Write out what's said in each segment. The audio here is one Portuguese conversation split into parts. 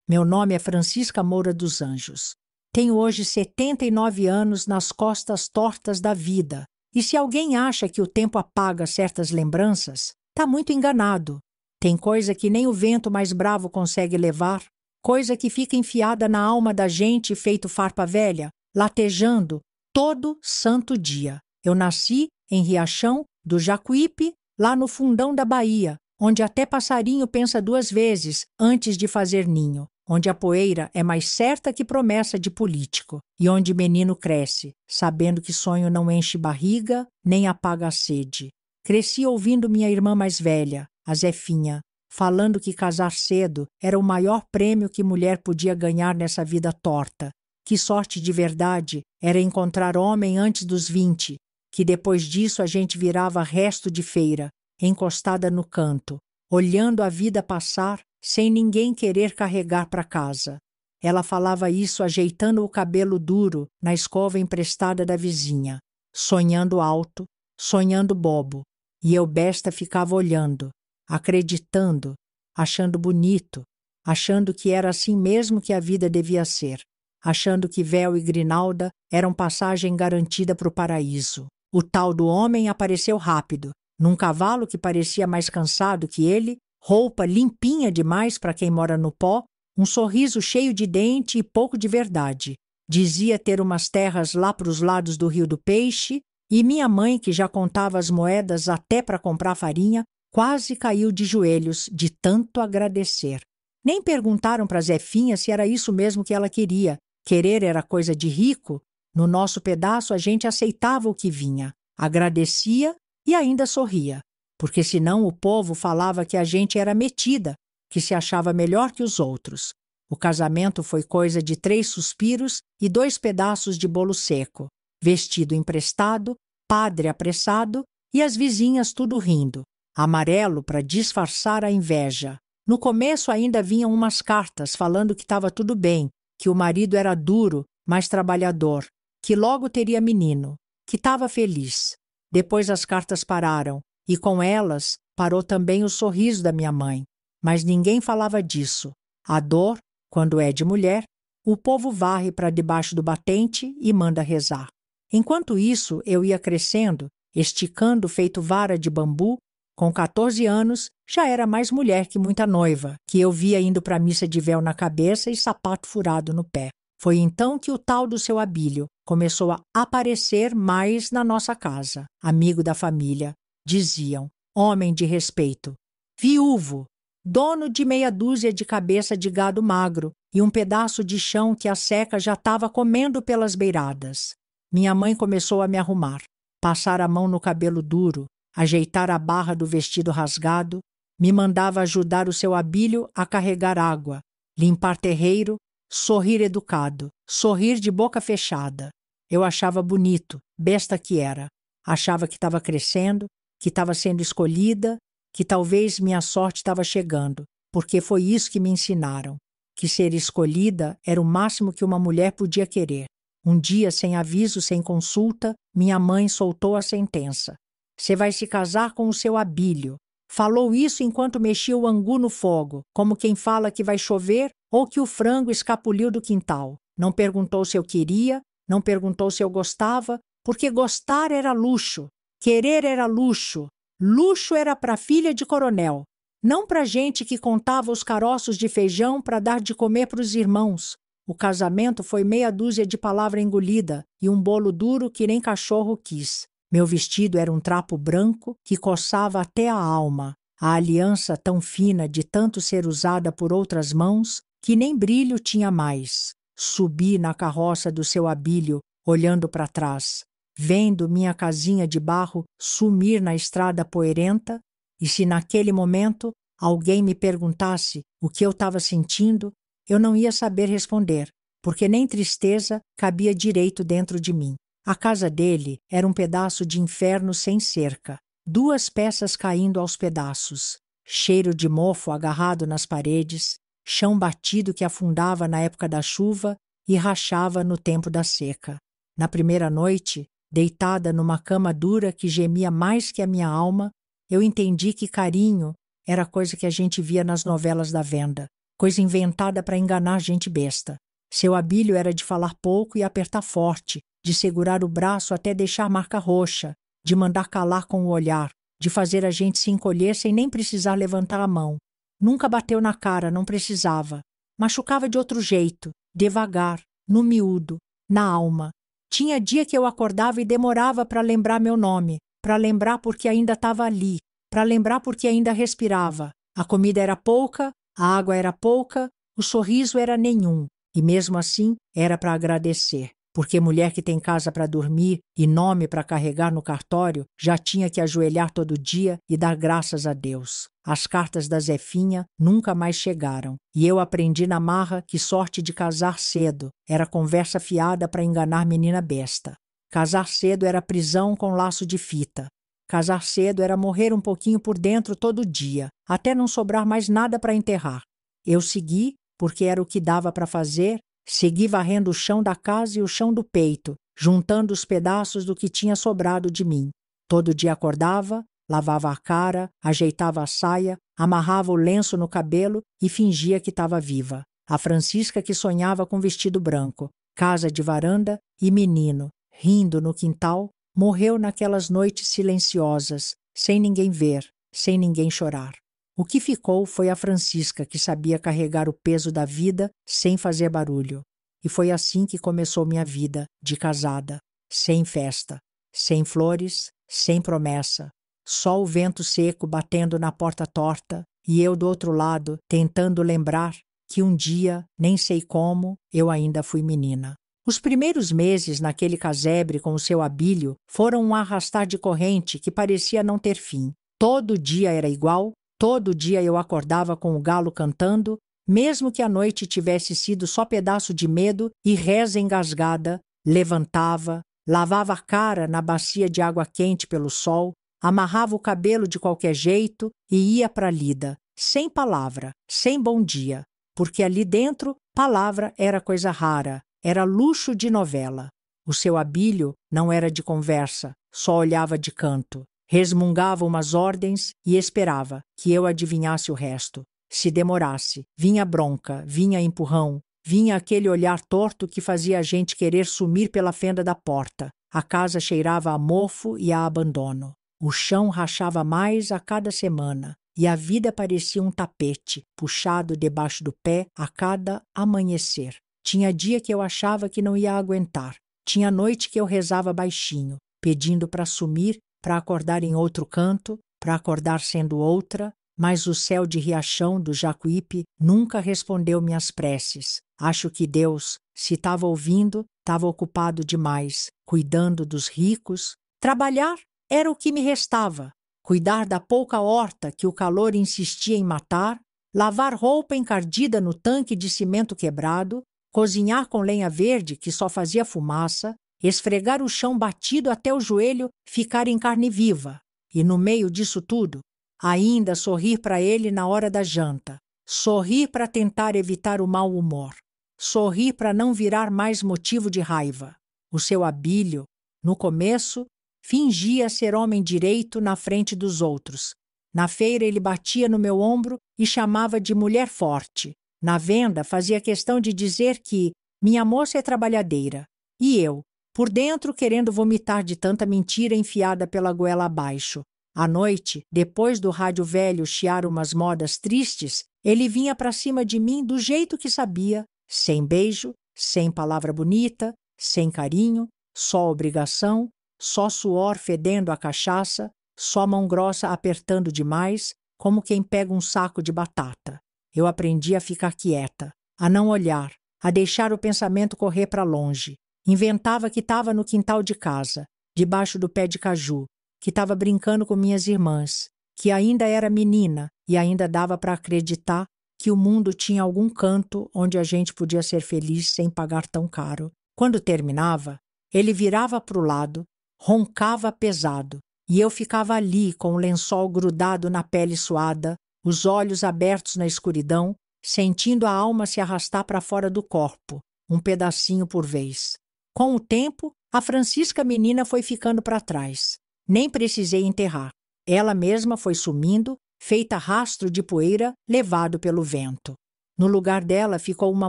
Meu nome é Francisca Moura dos Anjos. Tenho hoje 79 anos nas costas tortas da vida. E se alguém acha que o tempo apaga certas lembranças, está muito enganado. Tem coisa que nem o vento mais bravo consegue levar, coisa que fica enfiada na alma da gente feito farpa velha, latejando todo santo dia. Eu nasci em Riachão do Jacuípe, lá no fundão da Bahia, onde até passarinho pensa duas vezes antes de fazer ninho, onde a poeira é mais certa que promessa de político, e onde menino cresce, sabendo que sonho não enche barriga, nem apaga a sede. Cresci ouvindo minha irmã mais velha, a Zefinha, falando que casar cedo era o maior prêmio que mulher podia ganhar nessa vida torta, que sorte de verdade era encontrar homem antes dos 20, que depois disso a gente virava resto de feira, encostada no canto, olhando a vida passar sem ninguém querer carregar para casa. Ela falava isso ajeitando o cabelo duro na escova emprestada da vizinha, sonhando alto, sonhando bobo, e eu besta ficava olhando, acreditando, achando bonito, achando que era assim mesmo que a vida devia ser, achando que véu e grinalda eram passagem garantida para o paraíso. O tal do homem apareceu rápido, num cavalo que parecia mais cansado que ele, roupa limpinha demais para quem mora no pó, um sorriso cheio de dente e pouco de verdade. Dizia ter umas terras lá para os lados do Rio do Peixe, e minha mãe, que já contava as moedas até para comprar farinha, quase caiu de joelhos de tanto agradecer. Nem perguntaram para Zefinha se era isso mesmo que ela queria. Querer era coisa de rico. No nosso pedaço a gente aceitava o que vinha, agradecia e ainda sorria, porque senão o povo falava que a gente era metida, que se achava melhor que os outros. O casamento foi coisa de 3 suspiros e 2 pedaços de bolo seco, vestido emprestado, padre apressado e as vizinhas tudo rindo, amarelo para disfarçar a inveja. No começo ainda vinham umas cartas falando que estava tudo bem, que o marido era duro, mas trabalhador, que logo teria menino, que estava feliz. Depois as cartas pararam, e com elas parou também o sorriso da minha mãe. Mas ninguém falava disso. A dor, quando é de mulher, o povo varre para debaixo do batente e manda rezar. Enquanto isso, eu ia crescendo, esticando feito vara de bambu. Com 14 anos, já era mais mulher que muita noiva, que eu via indo para a missa de véu na cabeça e sapato furado no pé. Foi então que o tal do seu Abílio começou a aparecer mais na nossa casa, amigo da família. Diziam, homem de respeito, viúvo, dono de meia dúzia de cabeça de gado magro e um pedaço de chão que a seca já estava comendo pelas beiradas. Minha mãe começou a me arrumar, passar a mão no cabelo duro, ajeitar a barra do vestido rasgado, me mandava ajudar o seu Abílio a carregar água, limpar terreiro, sorrir educado, sorrir de boca fechada. Eu achava bonito, besta que era. Achava que estava crescendo, que estava sendo escolhida, que talvez minha sorte estava chegando, porque foi isso que me ensinaram, que ser escolhida era o máximo que uma mulher podia querer. Um dia, sem aviso, sem consulta, minha mãe soltou a sentença. Você vai se casar com o seu Abílio. Falou isso enquanto mexia o angu no fogo, como quem fala que vai chover ou que o frango escapuliu do quintal. Não perguntou se eu queria, não perguntou se eu gostava, porque gostar era luxo, querer era luxo. Luxo era para filha de coronel, não para gente que contava os caroços de feijão para dar de comer para os irmãos. O casamento foi meia dúzia de palavra engolida e um bolo duro que nem cachorro quis. Meu vestido era um trapo branco que coçava até a alma. A aliança tão fina de tanto ser usada por outras mãos que nem brilho tinha mais. Subi na carroça do seu Abílio, olhando para trás, vendo minha casinha de barro sumir na estrada poeirenta, e se naquele momento alguém me perguntasse o que eu estava sentindo, eu não ia saber responder, porque nem tristeza cabia direito dentro de mim. A casa dele era um pedaço de inferno sem cerca, 2 peças caindo aos pedaços, cheiro de mofo agarrado nas paredes, chão batido que afundava na época da chuva e rachava no tempo da seca. Na primeira noite, deitada numa cama dura que gemia mais que a minha alma, eu entendi que carinho era coisa que a gente via nas novelas da venda. coisa inventada para enganar gente besta. Seu Abílio era de falar pouco e apertar forte, de segurar o braço até deixar marca roxa, de mandar calar com o olhar, de fazer a gente se encolher sem nem precisar levantar a mão. Nunca bateu na cara, não precisava. Machucava de outro jeito, devagar, no miúdo, na alma. Tinha dia que eu acordava e demorava para lembrar meu nome, para lembrar porque ainda estava ali, para lembrar porque ainda respirava. A comida era pouca, a água era pouca, o sorriso era nenhum. E mesmo assim era para agradecer, porque mulher que tem casa para dormir e nome para carregar no cartório já tinha que ajoelhar todo dia e dar graças a Deus. As cartas da Zefinha nunca mais chegaram, e eu aprendi na marra que sorte de casar cedo era conversa fiada para enganar menina besta. Casar cedo era prisão com laço de fita. Casar cedo era morrer um pouquinho por dentro todo dia, até não sobrar mais nada para enterrar. Eu segui, porque era o que dava para fazer, segui varrendo o chão da casa e o chão do peito, juntando os pedaços do que tinha sobrado de mim. Todo dia acordava, lavava a cara, ajeitava a saia, amarrava o lenço no cabelo e fingia que estava viva. A Francisca que sonhava com vestido branco, casa de varanda e menino, rindo no quintal, morreu naquelas noites silenciosas, sem ninguém ver, sem ninguém chorar. O que ficou foi a Francisca, que sabia carregar o peso da vida sem fazer barulho. E foi assim que começou minha vida de casada, sem festa, sem flores, sem promessa. Só o vento seco batendo na porta torta e eu do outro lado tentando lembrar que um dia, nem sei como, eu ainda fui menina. Os primeiros meses naquele casebre com o seu Abílio foram um arrastar de corrente que parecia não ter fim. Todo dia era igual. Todo dia eu acordava com o galo cantando, mesmo que a noite tivesse sido só pedaço de medo e reza engasgada, levantava, lavava a cara na bacia de água quente pelo sol, amarrava o cabelo de qualquer jeito e ia para a lida, sem palavra, sem bom dia, porque ali dentro palavra era coisa rara, era luxo de novela. O seu Abílio não era de conversa, só olhava de canto. Resmungava umas ordens e esperava que eu adivinhasse o resto. Se demorasse, vinha bronca, vinha empurrão, vinha aquele olhar torto que fazia a gente querer sumir pela fenda da porta. A casa cheirava a mofo e a abandono. O chão rachava mais a cada semana e a vida parecia um tapete puxado debaixo do pé a cada amanhecer. Tinha dia que eu achava que não ia aguentar. Tinha noite que eu rezava baixinho, pedindo para sumir, para acordar em outro canto, para acordar sendo outra, mas o céu de Riachão do Jacuípe nunca respondeu minhas preces. Acho que Deus, se estava ouvindo, estava ocupado demais, cuidando dos ricos. Trabalhar era o que me restava, cuidar da pouca horta que o calor insistia em matar, lavar roupa encardida no tanque de cimento quebrado, cozinhar com lenha verde que só fazia fumaça, esfregar o chão batido até o joelho ficar em carne viva, e no meio disso tudo, ainda sorrir para ele na hora da janta, sorrir para tentar evitar o mau humor, sorrir para não virar mais motivo de raiva. O seu Abílio, no começo, fingia ser homem direito na frente dos outros. Na feira ele batia no meu ombro e chamava de mulher forte. Na venda fazia questão de dizer que minha moça é trabalhadeira, e eu, por dentro querendo vomitar de tanta mentira enfiada pela goela abaixo. À noite, depois do rádio velho chiar umas modas tristes, ele vinha para cima de mim do jeito que sabia, sem beijo, sem palavra bonita, sem carinho, só obrigação, só suor fedendo a cachaça, só mão grossa apertando demais, como quem pega um saco de batata. Eu aprendi a ficar quieta, a não olhar, a deixar o pensamento correr para longe. Inventava que estava no quintal de casa, debaixo do pé de caju, que estava brincando com minhas irmãs, que ainda era menina e ainda dava para acreditar que o mundo tinha algum canto onde a gente podia ser feliz sem pagar tão caro. Quando terminava, ele virava para o lado, roncava pesado, e eu ficava ali com o lençol grudado na pele suada, os olhos abertos na escuridão, sentindo a alma se arrastar para fora do corpo, um pedacinho por vez. Com o tempo, a Francisca menina foi ficando para trás. Nem precisei enterrar. Ela mesma foi sumindo, feita rastro de poeira levado pelo vento. No lugar dela ficou uma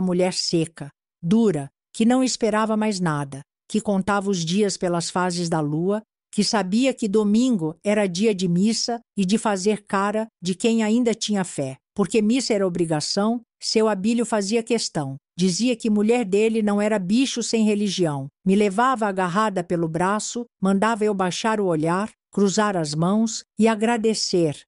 mulher seca, dura, que não esperava mais nada, que contava os dias pelas fases da lua, que sabia que domingo era dia de missa e de fazer cara de quem ainda tinha fé, porque missa era obrigação, seu Abílio fazia questão. Dizia que mulher dele não era bicho sem religião. Me levava agarrada pelo braço, mandava eu baixar o olhar, cruzar as mãos e agradecer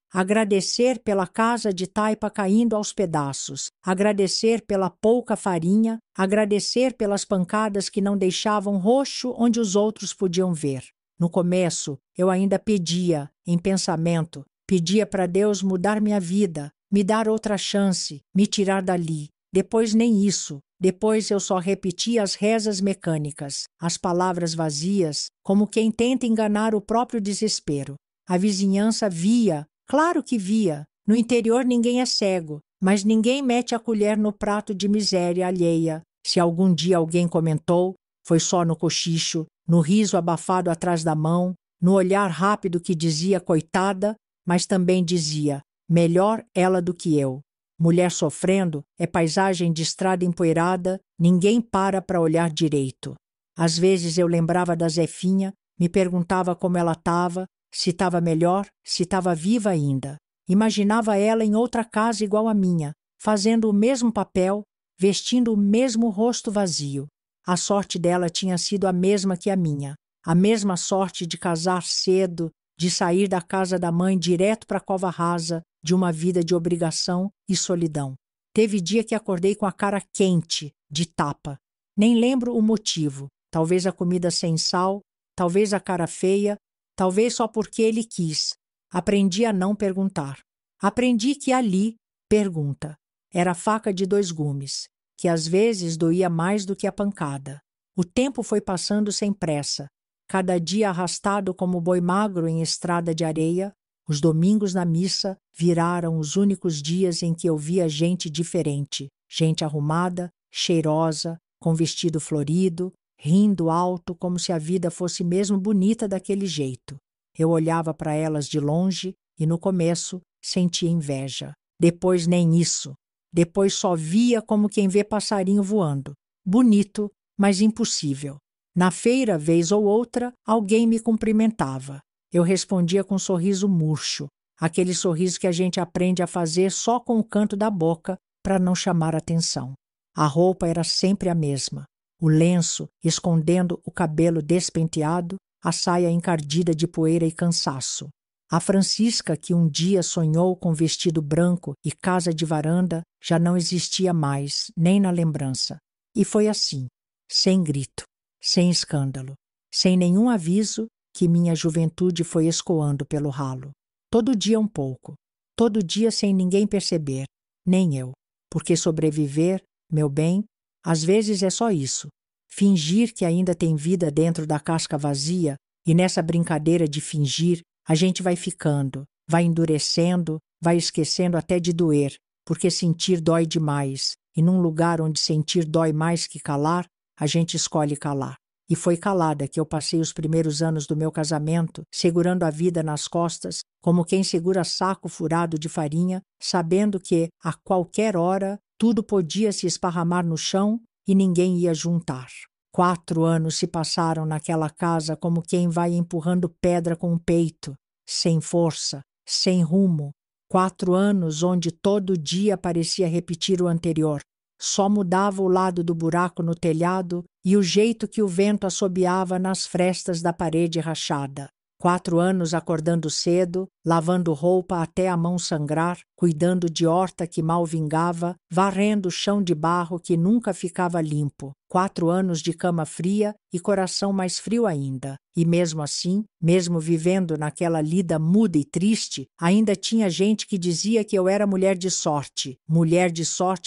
pela casa de taipa caindo aos pedaços, agradecer pela pouca farinha, agradecer pelas pancadas que não deixavam roxo onde os outros podiam ver. No começo, eu ainda pedia, em pensamento, pedia para Deus mudar minha vida, me dar outra chance, me tirar dali. Depois nem isso. Depois eu só repetia as rezas mecânicas, as palavras vazias, como quem tenta enganar o próprio desespero. A vizinhança via, claro que via. No interior ninguém é cego, mas ninguém mete a colher no prato de miséria alheia. Se algum dia alguém comentou, foi só no cochicho, no riso abafado atrás da mão, no olhar rápido que dizia coitada, mas também dizia melhor ela do que eu. Mulher sofrendo é paisagem de estrada empoeirada, ninguém para olhar direito. Às vezes eu lembrava da Zefinha, me perguntava como ela estava, se estava melhor, se estava viva ainda. Imaginava ela em outra casa igual à minha, fazendo o mesmo papel, vestindo o mesmo rosto vazio. A sorte dela tinha sido a mesma que a minha, a mesma sorte de casar cedo, de sair da casa da mãe direto para a cova rasa, de uma vida de obrigação e solidão. Teve dia que acordei com a cara quente, de tapa. Nem lembro o motivo. Talvez a comida sem sal, talvez a cara feia, talvez só porque ele quis. Aprendi a não perguntar. Aprendi que ali, pergunta, era faca de 2 gumes, que às vezes doía mais do que a pancada. O tempo foi passando sem pressa, cada dia arrastado como boi magro em estrada de areia. Os domingos na missa viraram os únicos dias em que eu via gente diferente, gente arrumada, cheirosa, com vestido florido, rindo alto como se a vida fosse mesmo bonita daquele jeito. Eu olhava para elas de longe e no começo sentia inveja. Depois nem isso. Depois só via como quem vê passarinho voando. Bonito, mas impossível. Na feira, vez ou outra, alguém me cumprimentava. Eu respondia com um sorriso murcho, aquele sorriso que a gente aprende a fazer só com o canto da boca para não chamar atenção. A roupa era sempre a mesma, o lenço escondendo o cabelo despenteado, a saia encardida de poeira e cansaço. A Francisca, que um dia sonhou com vestido branco e casa de varanda, já não existia mais, nem na lembrança. E foi assim, sem grito, sem escândalo, sem nenhum aviso, que minha juventude foi escoando pelo ralo. Todo dia um pouco, todo dia sem ninguém perceber, nem eu. Porque sobreviver, meu bem, às vezes é só isso. Fingir que ainda tem vida dentro da casca vazia, e nessa brincadeira de fingir, a gente vai ficando, vai endurecendo, vai esquecendo até de doer, porque sentir dói demais, e num lugar onde sentir dói mais que calar, a gente escolhe calar. E foi calada que eu passei os primeiros anos do meu casamento, segurando a vida nas costas, como quem segura saco furado de farinha, sabendo que, a qualquer hora, tudo podia se esparramar no chão e ninguém ia juntar. 4 anos se passaram naquela casa como quem vai empurrando pedra com o peito, sem força, sem rumo. 4 anos onde todo dia parecia repetir o anterior. Só mudava o lado do buraco no telhado e o jeito que o vento assobiava nas frestas da parede rachada. 4 anos acordando cedo, lavando roupa até a mão sangrar, cuidando de horta que mal vingava, varrendo o chão de barro que nunca ficava limpo. 4 anos de cama fria e coração mais frio ainda. E mesmo assim, mesmo vivendo naquela lida muda e triste, ainda tinha gente que dizia que eu era mulher de sorte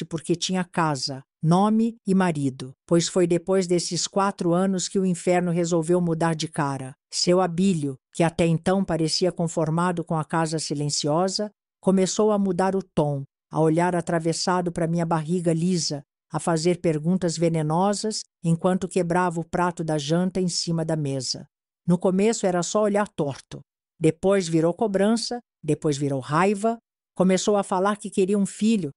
porque tinha casa, nome e marido, pois foi depois desses 4 anos que o inferno resolveu mudar de cara. Seu Abílio, que até então parecia conformado com a casa silenciosa, começou a mudar o tom, a olhar atravessado para minha barriga lisa, a fazer perguntas venenosas enquanto quebrava o prato da janta em cima da mesa. No começo era só olhar torto. Depois virou cobrança, depois virou raiva. Começou a falar que queria um filho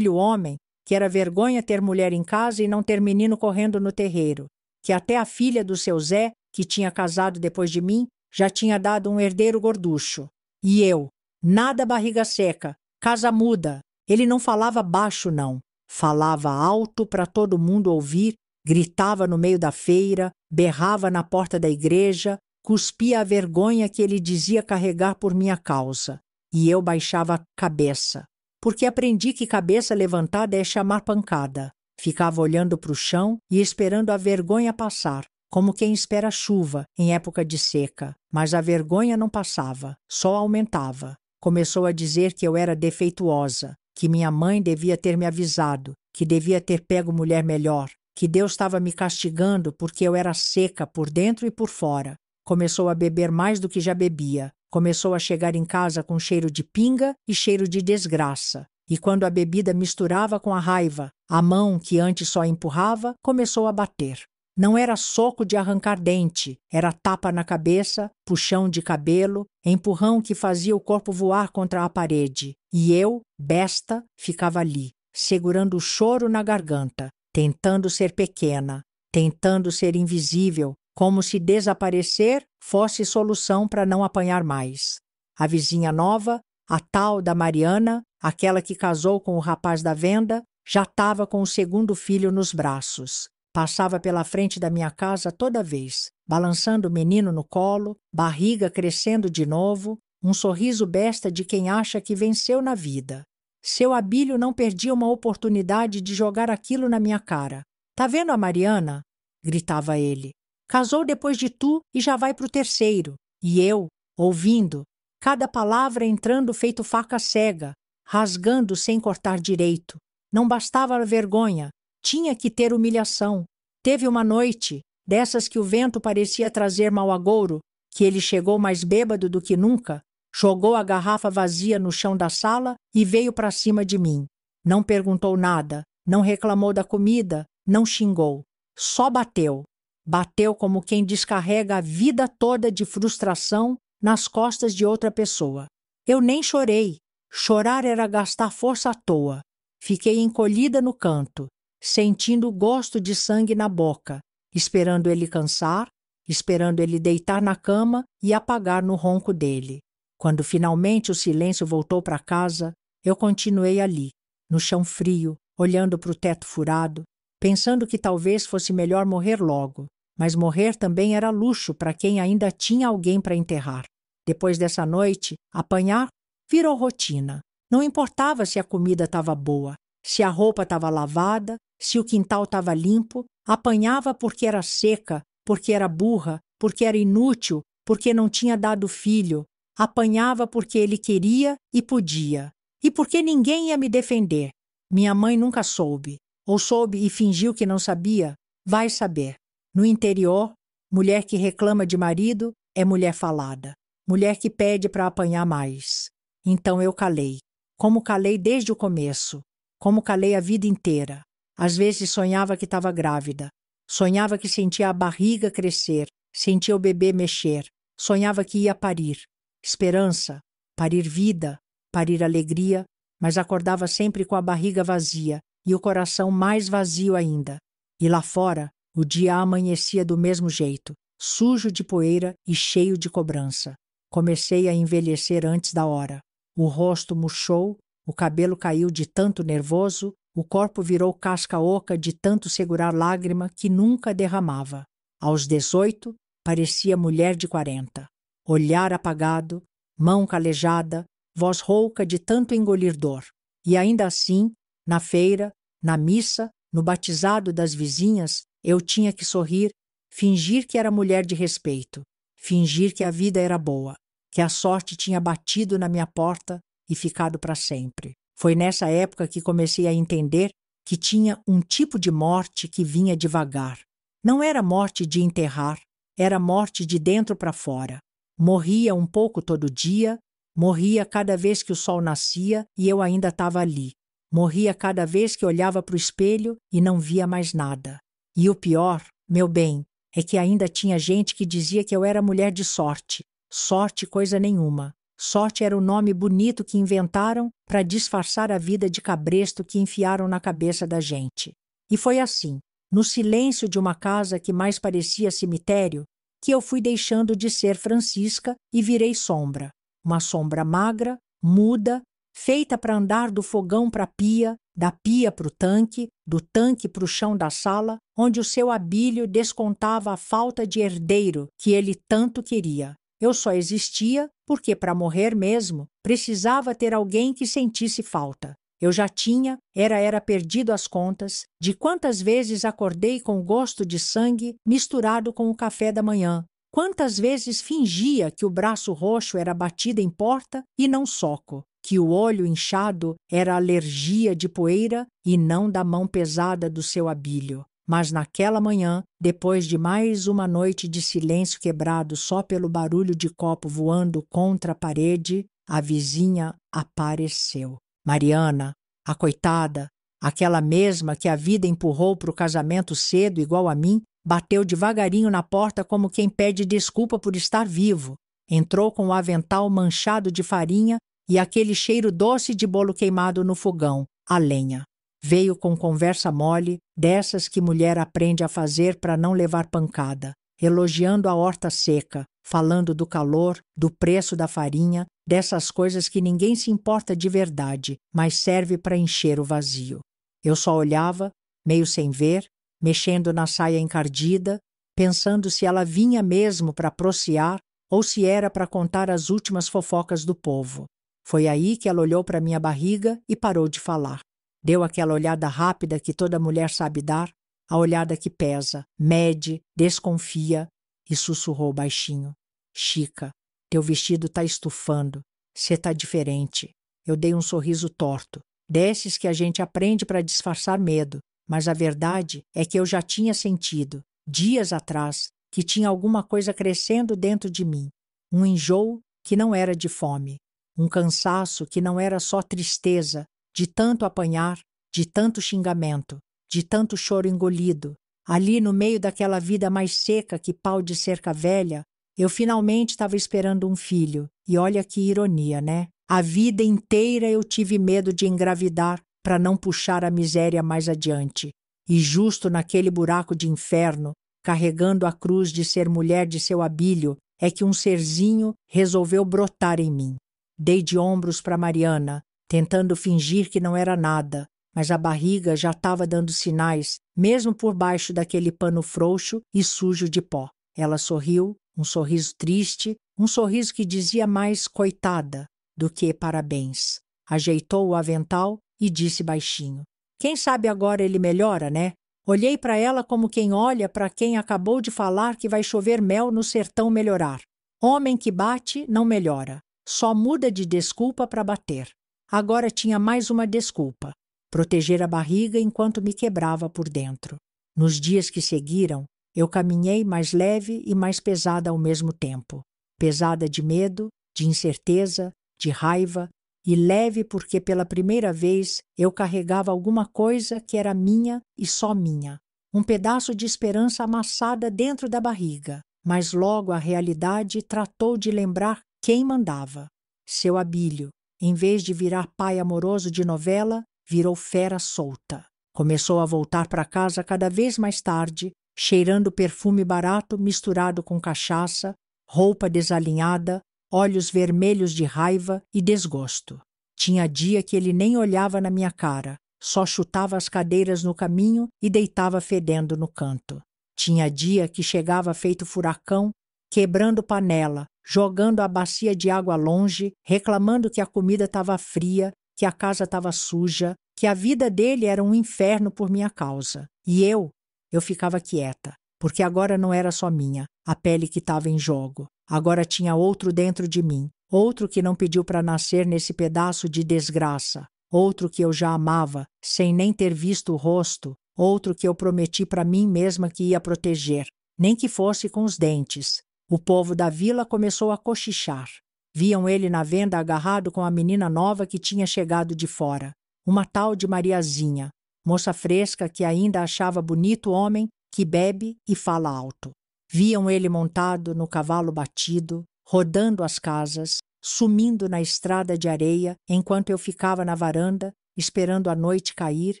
homem, que era vergonha ter mulher em casa e não ter menino correndo no terreiro, que até a filha do seu Zé, que tinha casado depois de mim, já tinha dado um herdeiro gorducho. E eu, nada barriga seca, casa muda. Ele não falava baixo, não. Falava alto para todo mundo ouvir, gritava no meio da feira, berrava na porta da igreja, cuspia a vergonha que ele dizia carregar por minha causa. E eu baixava a cabeça, porque aprendi que cabeça levantada é chamar pancada. Ficava olhando para o chão e esperando a vergonha passar, como quem espera chuva em época de seca. Mas a vergonha não passava, só aumentava. Começou a dizer que eu era defeituosa, que minha mãe devia ter me avisado, que devia ter pego mulher melhor, que Deus estava me castigando porque eu era seca por dentro e por fora. Começou a beber mais do que já bebia. Começou a chegar em casa com cheiro de pinga e cheiro de desgraça. E quando a bebida misturava com a raiva, a mão que antes só empurrava começou a bater. Não era soco de arrancar dente, era tapa na cabeça, puxão de cabelo, empurrão que fazia o corpo voar contra a parede. E eu, besta, ficava ali, segurando o choro na garganta, tentando ser pequena, tentando ser invisível, como se desaparecer fosse solução para não apanhar mais. A vizinha nova, a tal da Mariana, aquela que casou com o rapaz da venda, já estava com o segundo filho nos braços. Passava pela frente da minha casa toda vez, balançando o menino no colo, barriga crescendo de novo, um sorriso besta de quem acha que venceu na vida. Seu Abílio não perdia uma oportunidade de jogar aquilo na minha cara. "Tá vendo a Mariana?" gritava ele. "Casou depois de tu e já vai pro terceiro." E eu, ouvindo, cada palavra entrando feito faca cega, rasgando sem cortar direito. Não bastava a vergonha, tinha que ter humilhação. Teve uma noite, dessas que o vento parecia trazer mau agouro, que ele chegou mais bêbado do que nunca, jogou a garrafa vazia no chão da sala e veio para cima de mim. Não perguntou nada, não reclamou da comida, não xingou. Só bateu. Bateu como quem descarrega a vida toda de frustração nas costas de outra pessoa. Eu nem chorei. Chorar era gastar força à toa. Fiquei encolhida no canto, sentindo o gosto de sangue na boca, esperando ele cansar, esperando ele deitar na cama e apagar no ronco dele. Quando finalmente o silêncio voltou para casa, eu continuei ali, no chão frio, olhando para o teto furado, pensando que talvez fosse melhor morrer logo, mas morrer também era luxo para quem ainda tinha alguém para enterrar. Depois dessa noite, apanhar virou rotina. Não importava se a comida estava boa, se a roupa estava lavada, se o quintal estava limpo, apanhava porque era seca, porque era burra, porque era inútil, porque não tinha dado filho. Apanhava porque ele queria e podia. E porque ninguém ia me defender. Minha mãe nunca soube. Ou soube e fingiu que não sabia. Vai saber. No interior, mulher que reclama de marido é mulher falada. Mulher que pede para apanhar mais. Então eu calei. Como calei desde o começo. Como calei a vida inteira. Às vezes sonhava que estava grávida. Sonhava que sentia a barriga crescer. Sentia o bebê mexer. Sonhava que ia parir. Esperança, parir vida, parir alegria, mas acordava sempre com a barriga vazia e o coração mais vazio ainda. E lá fora, o dia amanhecia do mesmo jeito, sujo de poeira e cheio de cobrança. Comecei a envelhecer antes da hora. O rosto murchou, o cabelo caiu de tanto nervoso, o corpo virou casca oca de tanto segurar lágrima que nunca derramava. Aos 18, parecia mulher de 40. Olhar apagado, mão calejada, voz rouca de tanto engolir dor. E ainda assim, na feira, na missa, no batizado das vizinhas, eu tinha que sorrir, fingir que era mulher de respeito, fingir que a vida era boa, que a sorte tinha batido na minha porta e ficado para sempre. Foi nessa época que comecei a entender que tinha um tipo de morte que vinha devagar. Não era morte de enterrar, era morte de dentro para fora. Morria um pouco todo dia, morria cada vez que o sol nascia e eu ainda estava ali. Morria cada vez que olhava para o espelho e não via mais nada. E o pior, meu bem, é que ainda tinha gente que dizia que eu era mulher de sorte. Sorte coisa nenhuma. Sorte era o nome bonito que inventaram para disfarçar a vida de cabresto que enfiaram na cabeça da gente. E foi assim, no silêncio de uma casa que mais parecia cemitério, que eu fui deixando de ser Francisca e virei sombra. Uma sombra magra, muda, feita para andar do fogão para a pia, da pia para o tanque, do tanque para o chão da sala, onde o seu Abílio descontava a falta de herdeiro que ele tanto queria. Eu só existia porque, para morrer mesmo, precisava ter alguém que sentisse falta. Eu já tinha, era perdido as contas, de quantas vezes acordei com o gosto de sangue misturado com o café da manhã. Quantas vezes fingia que o braço roxo era batida em porta e não soco, que o olho inchado era alergia de poeira e não da mão pesada do seu Abílio. Mas naquela manhã, depois de mais uma noite de silêncio quebrado só pelo barulho de copo voando contra a parede, a vizinha apareceu. Mariana, a coitada, aquela mesma que a vida empurrou para o casamento cedo igual a mim, bateu devagarinho na porta como quem pede desculpa por estar vivo. Entrou com o avental manchado de farinha e aquele cheiro doce de bolo queimado no fogão, a lenha. Veio com conversa mole, dessas que mulher aprende a fazer para não levar pancada, elogiando a horta seca, falando do calor, do preço da farinha, dessas coisas que ninguém se importa de verdade, mas serve para encher o vazio. Eu só olhava, meio sem ver, mexendo na saia encardida, pensando se ela vinha mesmo para prociar ou se era para contar as últimas fofocas do povo. Foi aí que ela olhou para minha barriga e parou de falar. Deu aquela olhada rápida que toda mulher sabe dar, a olhada que pesa, mede, desconfia, e sussurrou baixinho. Chica, teu vestido tá estufando, cê tá diferente. Eu dei um sorriso torto, desses que a gente aprende para disfarçar medo, mas a verdade é que eu já tinha sentido, dias atrás, que tinha alguma coisa crescendo dentro de mim. Um enjoo que não era de fome, um cansaço que não era só tristeza, de tanto apanhar, de tanto xingamento, de tanto choro engolido. Ali no meio daquela vida mais seca que pau de cerca velha, eu finalmente estava esperando um filho. E olha que ironia, né? A vida inteira eu tive medo de engravidar para não puxar a miséria mais adiante. E justo naquele buraco de inferno, carregando a cruz de ser mulher de seu Abílio, é que um serzinho resolveu brotar em mim. Dei de ombros para Mariana, tentando fingir que não era nada, mas a barriga já estava dando sinais, mesmo por baixo daquele pano frouxo e sujo de pó. Ela sorriu, um sorriso triste, um sorriso que dizia mais coitada do que parabéns. Ajeitou o avental e disse baixinho. Quem sabe agora ele melhora, né? Olhei para ela como quem olha para quem acabou de falar que vai chover mel no sertão melhorar. Homem que bate não melhora, só muda de desculpa para bater. Agora tinha mais uma desculpa, proteger a barriga enquanto me quebrava por dentro. Nos dias que seguiram, eu caminhei mais leve e mais pesada ao mesmo tempo. Pesada de medo, de incerteza, de raiva, e leve porque pela primeira vez eu carregava alguma coisa que era minha e só minha. Um pedaço de esperança amassada dentro da barriga, mas logo a realidade tratou de lembrar quem mandava. Seu Abílio. Em vez de virar pai amoroso de novela, virou fera solta. Começou a voltar para casa cada vez mais tarde, cheirando perfume barato misturado com cachaça, roupa desalinhada, olhos vermelhos de raiva e desgosto. Tinha dia que ele nem olhava na minha cara, só chutava as cadeiras no caminho e deitava fedendo no canto. Tinha dia que chegava feito furacão, quebrando panela, jogando a bacia de água longe, reclamando que a comida estava fria, que a casa estava suja, que a vida dele era um inferno por minha causa. E eu ficava quieta, porque agora não era só minha, a pele que estava em jogo. Agora tinha outro dentro de mim, outro que não pediu para nascer nesse pedaço de desgraça, outro que eu já amava, sem nem ter visto o rosto, outro que eu prometi para mim mesma que ia proteger, nem que fosse com os dentes. O povo da vila começou a cochichar. Viam ele na venda agarrado com a menina nova que tinha chegado de fora, uma tal de Mariazinha, moça fresca que ainda achava bonito o homem que bebe e fala alto. Viam ele montado no cavalo batido, rodando as casas, sumindo na estrada de areia enquanto eu ficava na varanda, esperando a noite cair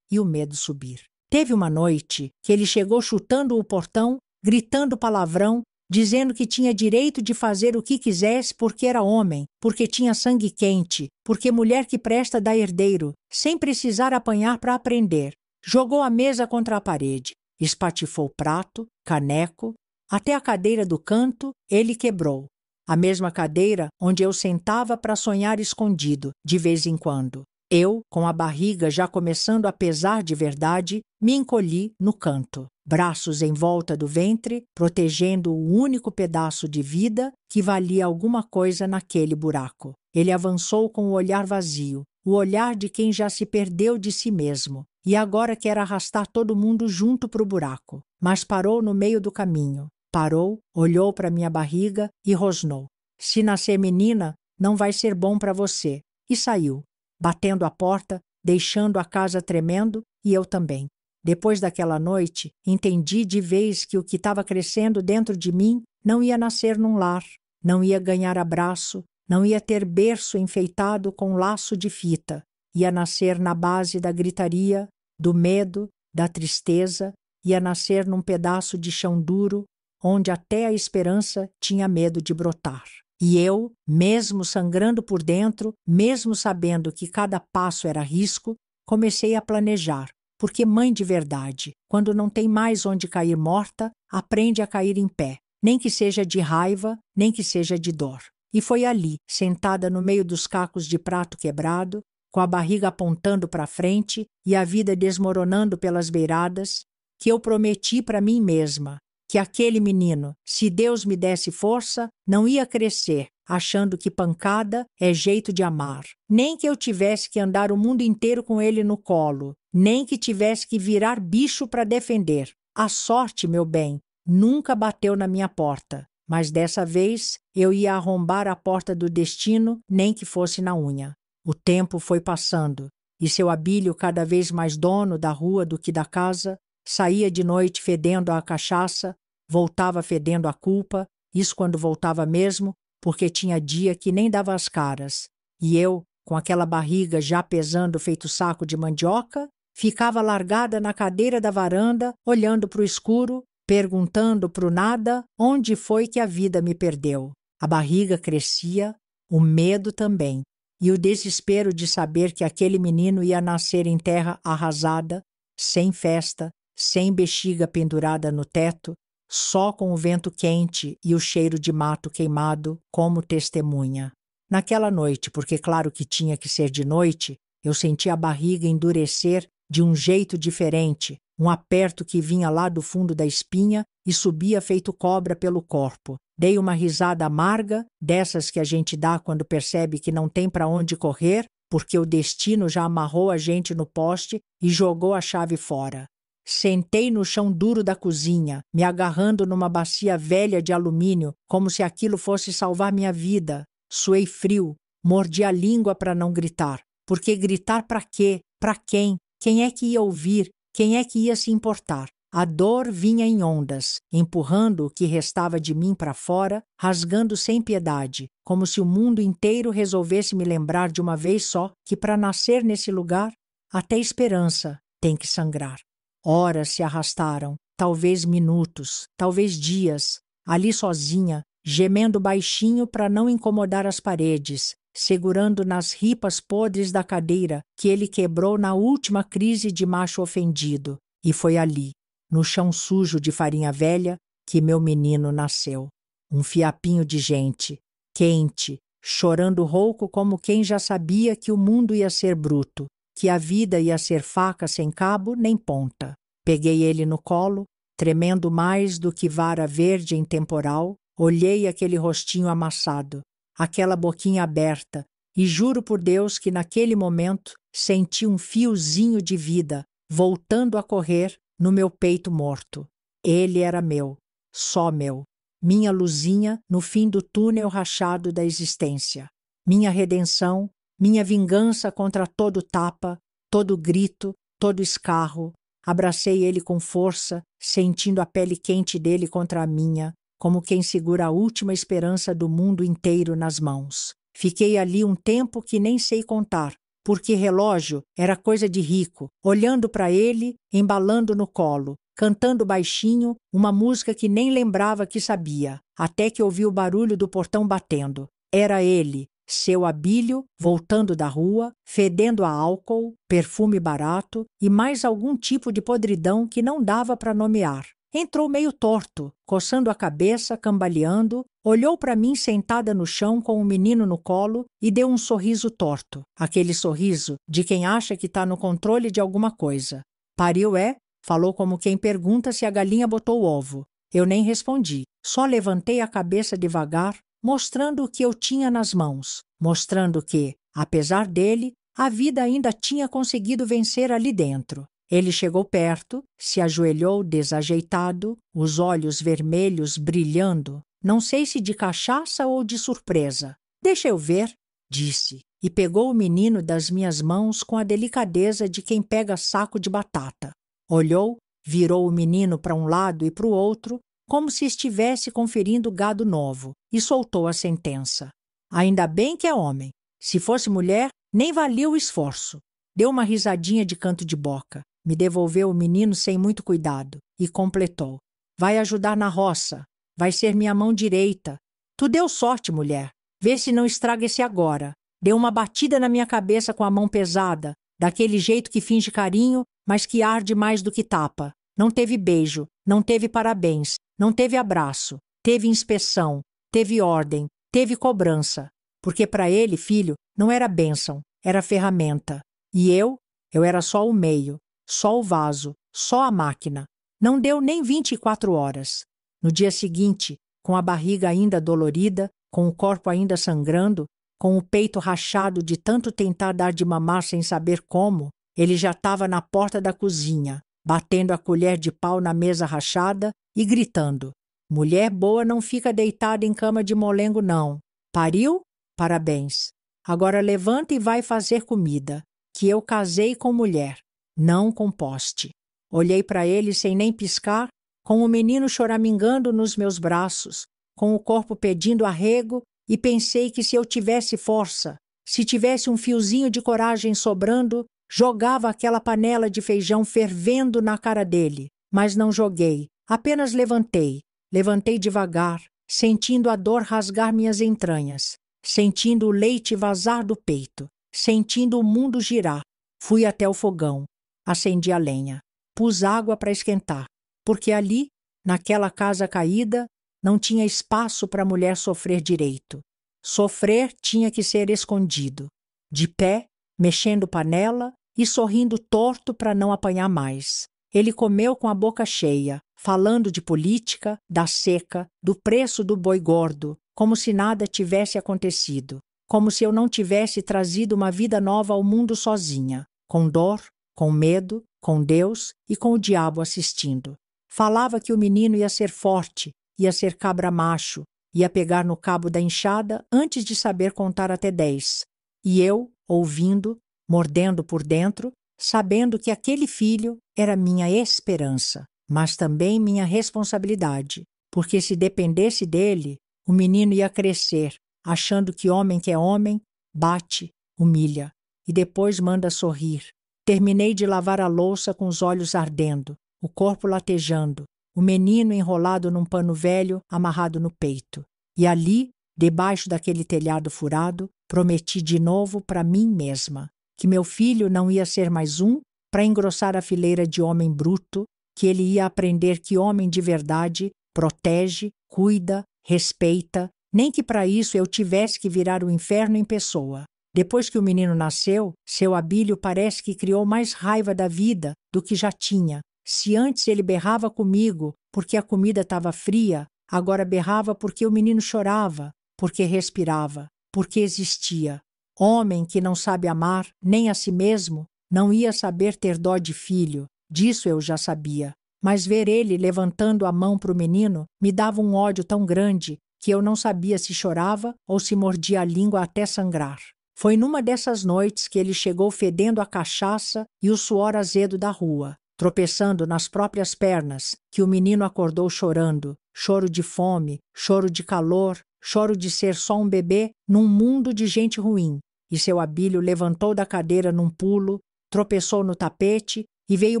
e o medo subir. Teve uma noite que ele chegou chutando o portão, gritando palavrão, dizendo que tinha direito de fazer o que quisesse porque era homem, porque tinha sangue quente, porque mulher que presta dá herdeiro, sem precisar apanhar para aprender. Jogou a mesa contra a parede, espatifou prato, caneco, até a cadeira do canto ele quebrou. A mesma cadeira onde eu sentava para sonhar escondido, de vez em quando. Eu, com a barriga já começando a pesar de verdade, me encolhi no canto, braços em volta do ventre, protegendo o único pedaço de vida que valia alguma coisa naquele buraco. Ele avançou com o olhar vazio, o olhar de quem já se perdeu de si mesmo, e agora quer arrastar todo mundo junto para o buraco. Mas parou no meio do caminho. Parou, olhou para minha barriga e rosnou. Se nascer menina, não vai ser bom para você. E saiu, batendo a porta, deixando a casa tremendo e eu também. Depois daquela noite, entendi de vez que o que estava crescendo dentro de mim não ia nascer num lar, não ia ganhar abraço, não ia ter berço enfeitado com laço de fita, ia nascer na base da gritaria, do medo, da tristeza, ia nascer num pedaço de chão duro, onde até a esperança tinha medo de brotar. E eu, mesmo sangrando por dentro, mesmo sabendo que cada passo era risco, comecei a planejar, porque mãe de verdade, quando não tem mais onde cair morta, aprende a cair em pé, nem que seja de raiva, nem que seja de dor. E foi ali, sentada no meio dos cacos de prato quebrado, com a barriga apontando para frente e a vida desmoronando pelas beiradas, que eu prometi para mim mesma que aquele menino, se Deus me desse força, não ia crescer, achando que pancada é jeito de amar. Nem que eu tivesse que andar o mundo inteiro com ele no colo, nem que tivesse que virar bicho para defender. A sorte, meu bem, nunca bateu na minha porta, mas dessa vez eu ia arrombar a porta do destino, nem que fosse na unha. O tempo foi passando, e seu Abílio, cada vez mais dono da rua do que da casa, saía de noite fedendo a cachaça, voltava fedendo a culpa, isso quando voltava mesmo, porque tinha dia que nem dava as caras. E eu, com aquela barriga já pesando feito saco de mandioca, ficava largada na cadeira da varanda, olhando para o escuro, perguntando para o nada onde foi que a vida me perdeu. A barriga crescia, o medo também, e o desespero de saber que aquele menino ia nascer em terra arrasada, sem festa, sem bexiga pendurada no teto, só com o vento quente e o cheiro de mato queimado como testemunha. Naquela noite, porque claro que tinha que ser de noite, eu senti a barriga endurecer de um jeito diferente, um aperto que vinha lá do fundo da espinha e subia feito cobra pelo corpo. Dei uma risada amarga, dessas que a gente dá quando percebe que não tem para onde correr, porque o destino já amarrou a gente no poste e jogou a chave fora. Sentei no chão duro da cozinha, me agarrando numa bacia velha de alumínio, como se aquilo fosse salvar minha vida. Suei frio, mordi a língua para não gritar. Porque gritar para quê? Para quem? Quem é que ia ouvir? Quem é que ia se importar? A dor vinha em ondas, empurrando o que restava de mim para fora, rasgando sem piedade, como se o mundo inteiro resolvesse me lembrar de uma vez só que para nascer nesse lugar, até esperança tem que sangrar. Horas se arrastaram, talvez minutos, talvez dias, ali sozinha, gemendo baixinho para não incomodar as paredes, segurando nas ripas podres da cadeira que ele quebrou na última crise de macho ofendido. E foi ali, no chão sujo de farinha velha, que meu menino nasceu. Um fiapinho de gente, quente, chorando rouco como quem já sabia que o mundo ia ser bruto, que a vida ia ser faca sem cabo nem ponta. Peguei ele no colo, tremendo mais do que vara verde em temporal, olhei aquele rostinho amassado, aquela boquinha aberta, e juro por Deus que naquele momento senti um fiozinho de vida voltando a correr no meu peito morto. Ele era meu, só meu, minha luzinha no fim do túnel rachado da existência, minha redenção, minha vingança contra todo tapa, todo grito, todo escarro. Abracei ele com força, sentindo a pele quente dele contra a minha, como quem segura a última esperança do mundo inteiro nas mãos. Fiquei ali um tempo que nem sei contar, porque relógio era coisa de rico, olhando para ele, embalando no colo, cantando baixinho uma música que nem lembrava que sabia, até que ouvi o barulho do portão batendo. Era ele, seu Abílio, voltando da rua, fedendo a álcool, perfume barato e mais algum tipo de podridão que não dava para nomear. Entrou meio torto, coçando a cabeça, cambaleando, olhou para mim sentada no chão com o menino no colo e deu um sorriso torto, aquele sorriso de quem acha que está no controle de alguma coisa. Pariu é? Falou como quem pergunta se a galinha botou o ovo. Eu nem respondi, só levantei a cabeça devagar, mostrando o que eu tinha nas mãos, mostrando que, apesar dele, a vida ainda tinha conseguido vencer ali dentro. Ele chegou perto, se ajoelhou desajeitado, os olhos vermelhos brilhando, não sei se de cachaça ou de surpresa. Deixa eu ver, disse, e pegou o menino das minhas mãos com a delicadeza de quem pega saco de batata. Olhou, virou o menino para um lado e para o outro, como se estivesse conferindo gado novo, e soltou a sentença. Ainda bem que é homem. Se fosse mulher, nem valia o esforço. Deu uma risadinha de canto de boca. Me devolveu o menino sem muito cuidado e completou. Vai ajudar na roça. Vai ser minha mão direita. Tu deu sorte, mulher. Vê se não estraga esse agora. Deu uma batida na minha cabeça com a mão pesada, daquele jeito que finge carinho, mas que arde mais do que tapa. Não teve beijo, não teve parabéns, não teve abraço, teve inspeção, teve ordem, teve cobrança. Porque para ele, filho, não era bênção, era ferramenta. E eu era só o meio. Só o vaso, só a máquina. Não deu nem 24 horas. No dia seguinte, com a barriga ainda dolorida, com o corpo ainda sangrando, com o peito rachado de tanto tentar dar de mamar sem saber como, ele já estava na porta da cozinha, batendo a colher de pau na mesa rachada e gritando: mulher boa não fica deitada em cama de molengo, não. Pariu? Parabéns. Agora levanta e vai fazer comida, que eu casei com mulher. Não com poste. Olhei para ele sem nem piscar, com o menino choramingando nos meus braços, com o corpo pedindo arrego, e pensei que se eu tivesse força, se tivesse um fiozinho de coragem sobrando, jogava aquela panela de feijão fervendo na cara dele. Mas não joguei, apenas levantei. Levantei devagar, sentindo a dor rasgar minhas entranhas, sentindo o leite vazar do peito, sentindo o mundo girar. Fui até o fogão. Acendi a lenha, pus água para esquentar, porque ali, naquela casa caída, não tinha espaço para a mulher sofrer direito. Sofrer tinha que ser escondido, de pé, mexendo panela e sorrindo torto para não apanhar mais. Ele comeu com a boca cheia, falando de política, da seca, do preço do boi gordo, como se nada tivesse acontecido, como se eu não tivesse trazido uma vida nova ao mundo sozinha, com dor, com medo, com Deus e com o diabo assistindo. Falava que o menino ia ser forte, ia ser cabra macho, ia pegar no cabo da enxada antes de saber contar até 10. E eu, ouvindo, mordendo por dentro, sabendo que aquele filho era minha esperança, mas também minha responsabilidade, porque se dependesse dele, o menino ia crescer, achando que é homem, bate, humilha e depois manda sorrir. Terminei de lavar a louça com os olhos ardendo, o corpo latejando, o menino enrolado num pano velho amarrado no peito. E ali, debaixo daquele telhado furado, prometi de novo para mim mesma que meu filho não ia ser mais um para engrossar a fileira de homem bruto, que ele ia aprender que homem de verdade protege, cuida, respeita, nem que para isso eu tivesse que virar o inferno em pessoa. Depois que o menino nasceu, seu Abílio parece que criou mais raiva da vida do que já tinha. Se antes ele berrava comigo porque a comida estava fria, agora berrava porque o menino chorava, porque respirava, porque existia. Homem que não sabe amar nem a si mesmo, não ia saber ter dó de filho, disso eu já sabia. Mas ver ele levantando a mão para o menino me dava um ódio tão grande que eu não sabia se chorava ou se mordia a língua até sangrar. Foi numa dessas noites que ele chegou fedendo a cachaça e o suor azedo da rua, tropeçando nas próprias pernas, que o menino acordou chorando, choro de fome, choro de calor, choro de ser só um bebê num mundo de gente ruim. E seu Abílio levantou da cadeira num pulo, tropeçou no tapete e veio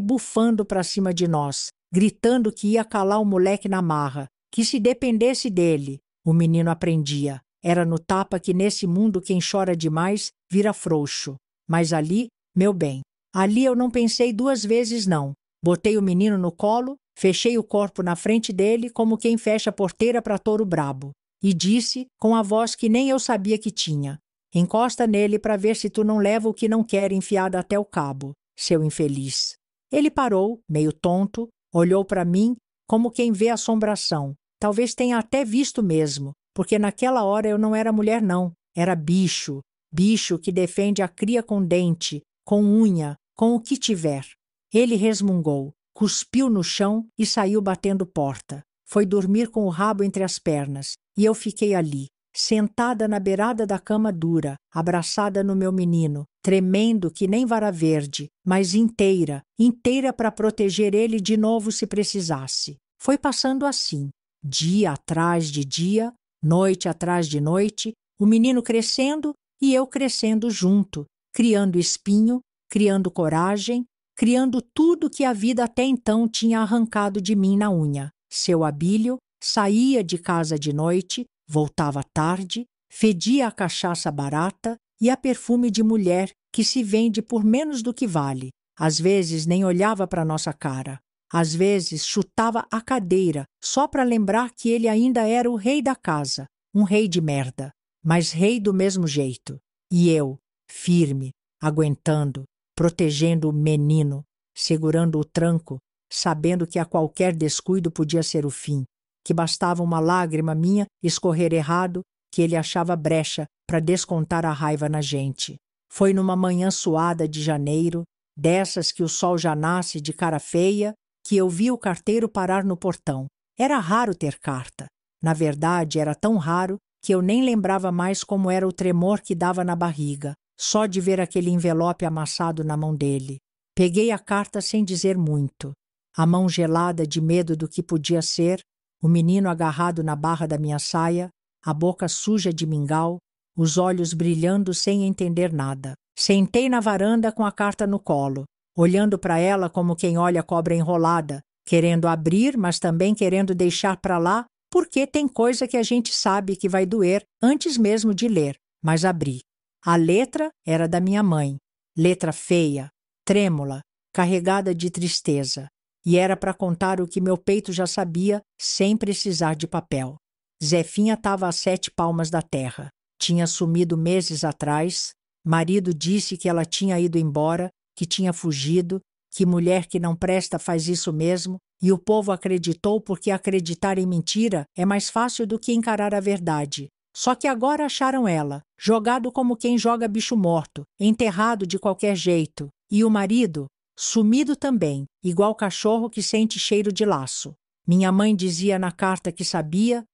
bufando para cima de nós, gritando que ia calar o moleque na marra, que se dependesse dele. O menino aprendia. Era no tapa que nesse mundo quem chora demais vira frouxo. Mas ali, meu bem, ali eu não pensei duas vezes não. Botei o menino no colo, fechei o corpo na frente dele como quem fecha a porteira para touro brabo. E disse, com a voz que nem eu sabia que tinha: encosta nele para ver se tu não leva o que não quer enfiado até o cabo, seu infeliz. Ele parou, meio tonto, olhou para mim como quem vê assombração. Talvez tenha até visto mesmo, porque naquela hora eu não era mulher não, era bicho. Bicho que defende a cria com dente, com unha, com o que tiver. Ele resmungou, cuspiu no chão e saiu batendo porta. Foi dormir com o rabo entre as pernas, e eu fiquei ali, sentada na beirada da cama dura, abraçada no meu menino, tremendo que nem vara verde, mas inteira, inteira para proteger ele de novo se precisasse. Foi passando assim, dia atrás de dia, noite atrás de noite, o menino crescendo e eu crescendo junto, criando espinho, criando coragem, criando tudo que a vida até então tinha arrancado de mim na unha. Seu Abílio saía de casa de noite, voltava tarde, fedia a cachaça barata e a perfume de mulher que se vende por menos do que vale. Às vezes nem olhava para nossa cara. Às vezes chutava a cadeira só para lembrar que ele ainda era o rei da casa, um rei de merda, mas rei do mesmo jeito. E eu, firme, aguentando, protegendo o menino, segurando o tranco, sabendo que a qualquer descuido podia ser o fim, que bastava uma lágrima minha escorrer errado, que ele achava brecha para descontar a raiva na gente. Foi numa manhã suada de janeiro, dessas que o sol já nasce de cara feia, que eu vi o carteiro parar no portão. Era raro ter carta. Na verdade, era tão raro que eu nem lembrava mais como era o tremor que dava na barriga, só de ver aquele envelope amassado na mão dele. Peguei a carta sem dizer muito. A mão gelada de medo do que podia ser, o menino agarrado na barra da minha saia, a boca suja de mingau, os olhos brilhando sem entender nada. Sentei na varanda com a carta no colo, olhando para ela como quem olha cobra enrolada, querendo abrir, mas também querendo deixar para lá, porque tem coisa que a gente sabe que vai doer antes mesmo de ler, mas abri. A letra era da minha mãe, letra feia, trêmula, carregada de tristeza, e era para contar o que meu peito já sabia sem precisar de papel. Zefinha estava a 7 palmas da terra. Tinha sumido meses atrás. Marido disse que ela tinha ido embora, que tinha fugido, que mulher que não presta faz isso mesmo, e o povo acreditou porque acreditar em mentira é mais fácil do que encarar a verdade. Só que agora acharam ela, jogado como quem joga bicho morto, enterrado de qualquer jeito, e o marido, sumido também, igual cachorro que sente cheiro de laço. Minha mãe dizia na carta que sabia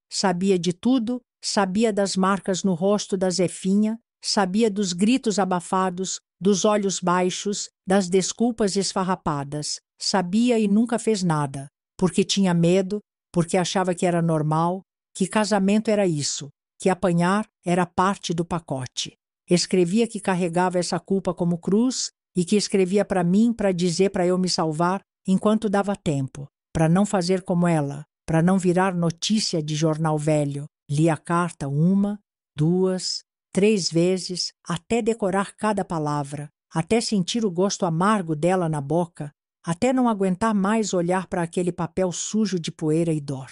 de tudo, sabia das marcas no rosto da Zefinha, sabia dos gritos abafados, dos olhos baixos, das desculpas esfarrapadas. Sabia e nunca fez nada, porque tinha medo, porque achava que era normal, que casamento era isso, que apanhar era parte do pacote. Escrevia que carregava essa culpa como cruz e que escrevia para mim para dizer para eu me salvar enquanto dava tempo, para não fazer como ela, para não virar notícia de jornal velho. Li a carta 1, 2, 3 vezes, até decorar cada palavra, até sentir o gosto amargo dela na boca, até não aguentar mais olhar para aquele papel sujo de poeira e dor.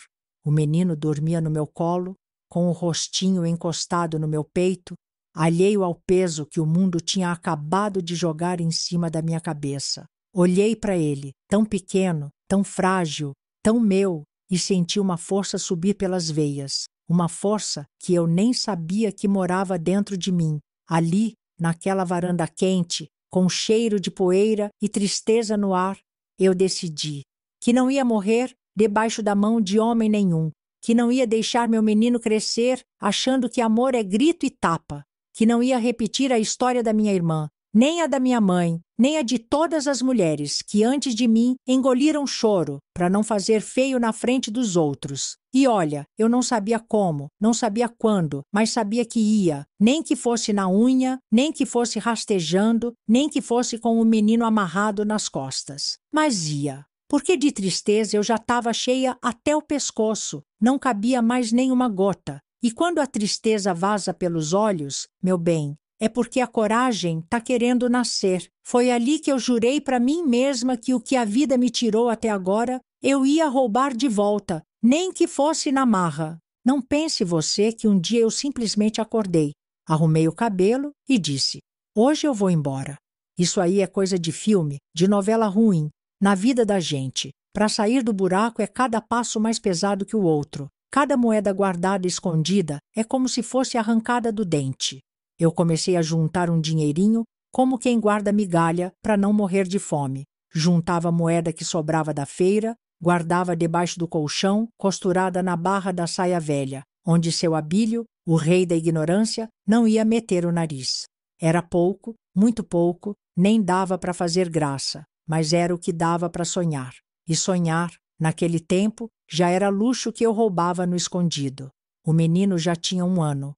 O menino dormia no meu colo, com o rostinho encostado no meu peito, alheio ao peso que o mundo tinha acabado de jogar em cima da minha cabeça. Olhei para ele, tão pequeno, tão frágil, tão meu, e senti uma força subir pelas veias, uma força que eu nem sabia que morava dentro de mim, ali, naquela varanda quente, com cheiro de poeira e tristeza no ar. Eu decidi que não ia morrer debaixo da mão de homem nenhum, que não ia deixar meu menino crescer achando que amor é grito e tapa, que não ia repetir a história da minha irmã, nem a da minha mãe, nem a de todas as mulheres que antes de mim engoliram choro para não fazer feio na frente dos outros. E olha, eu não sabia como, não sabia quando, mas sabia que ia, nem que fosse na unha, nem que fosse rastejando, nem que fosse com o menino amarrado nas costas. Mas ia. Porque de tristeza eu já estava cheia até o pescoço, não cabia mais nenhuma gota. E quando a tristeza vaza pelos olhos, meu bem, é porque a coragem está querendo nascer. Foi ali que eu jurei para mim mesma que o que a vida me tirou até agora, eu ia roubar de volta, nem que fosse na marra. Não pense você que um dia eu simplesmente acordei, arrumei o cabelo e disse: hoje eu vou embora. Isso aí é coisa de filme, de novela ruim. Na vida da gente, para sair do buraco é cada passo mais pesado que o outro. Cada moeda guardada e escondida é como se fosse arrancada do dente. Eu comecei a juntar um dinheirinho, como quem guarda migalha para não morrer de fome. Juntava a moeda que sobrava da feira, guardava debaixo do colchão, costurada na barra da saia velha, onde seu Abílio, o rei da ignorância, não ia meter o nariz. Era pouco, muito pouco, nem dava para fazer graça, mas era o que dava para sonhar. E sonhar, naquele tempo, já era luxo que eu roubava no escondido. O menino já tinha um ano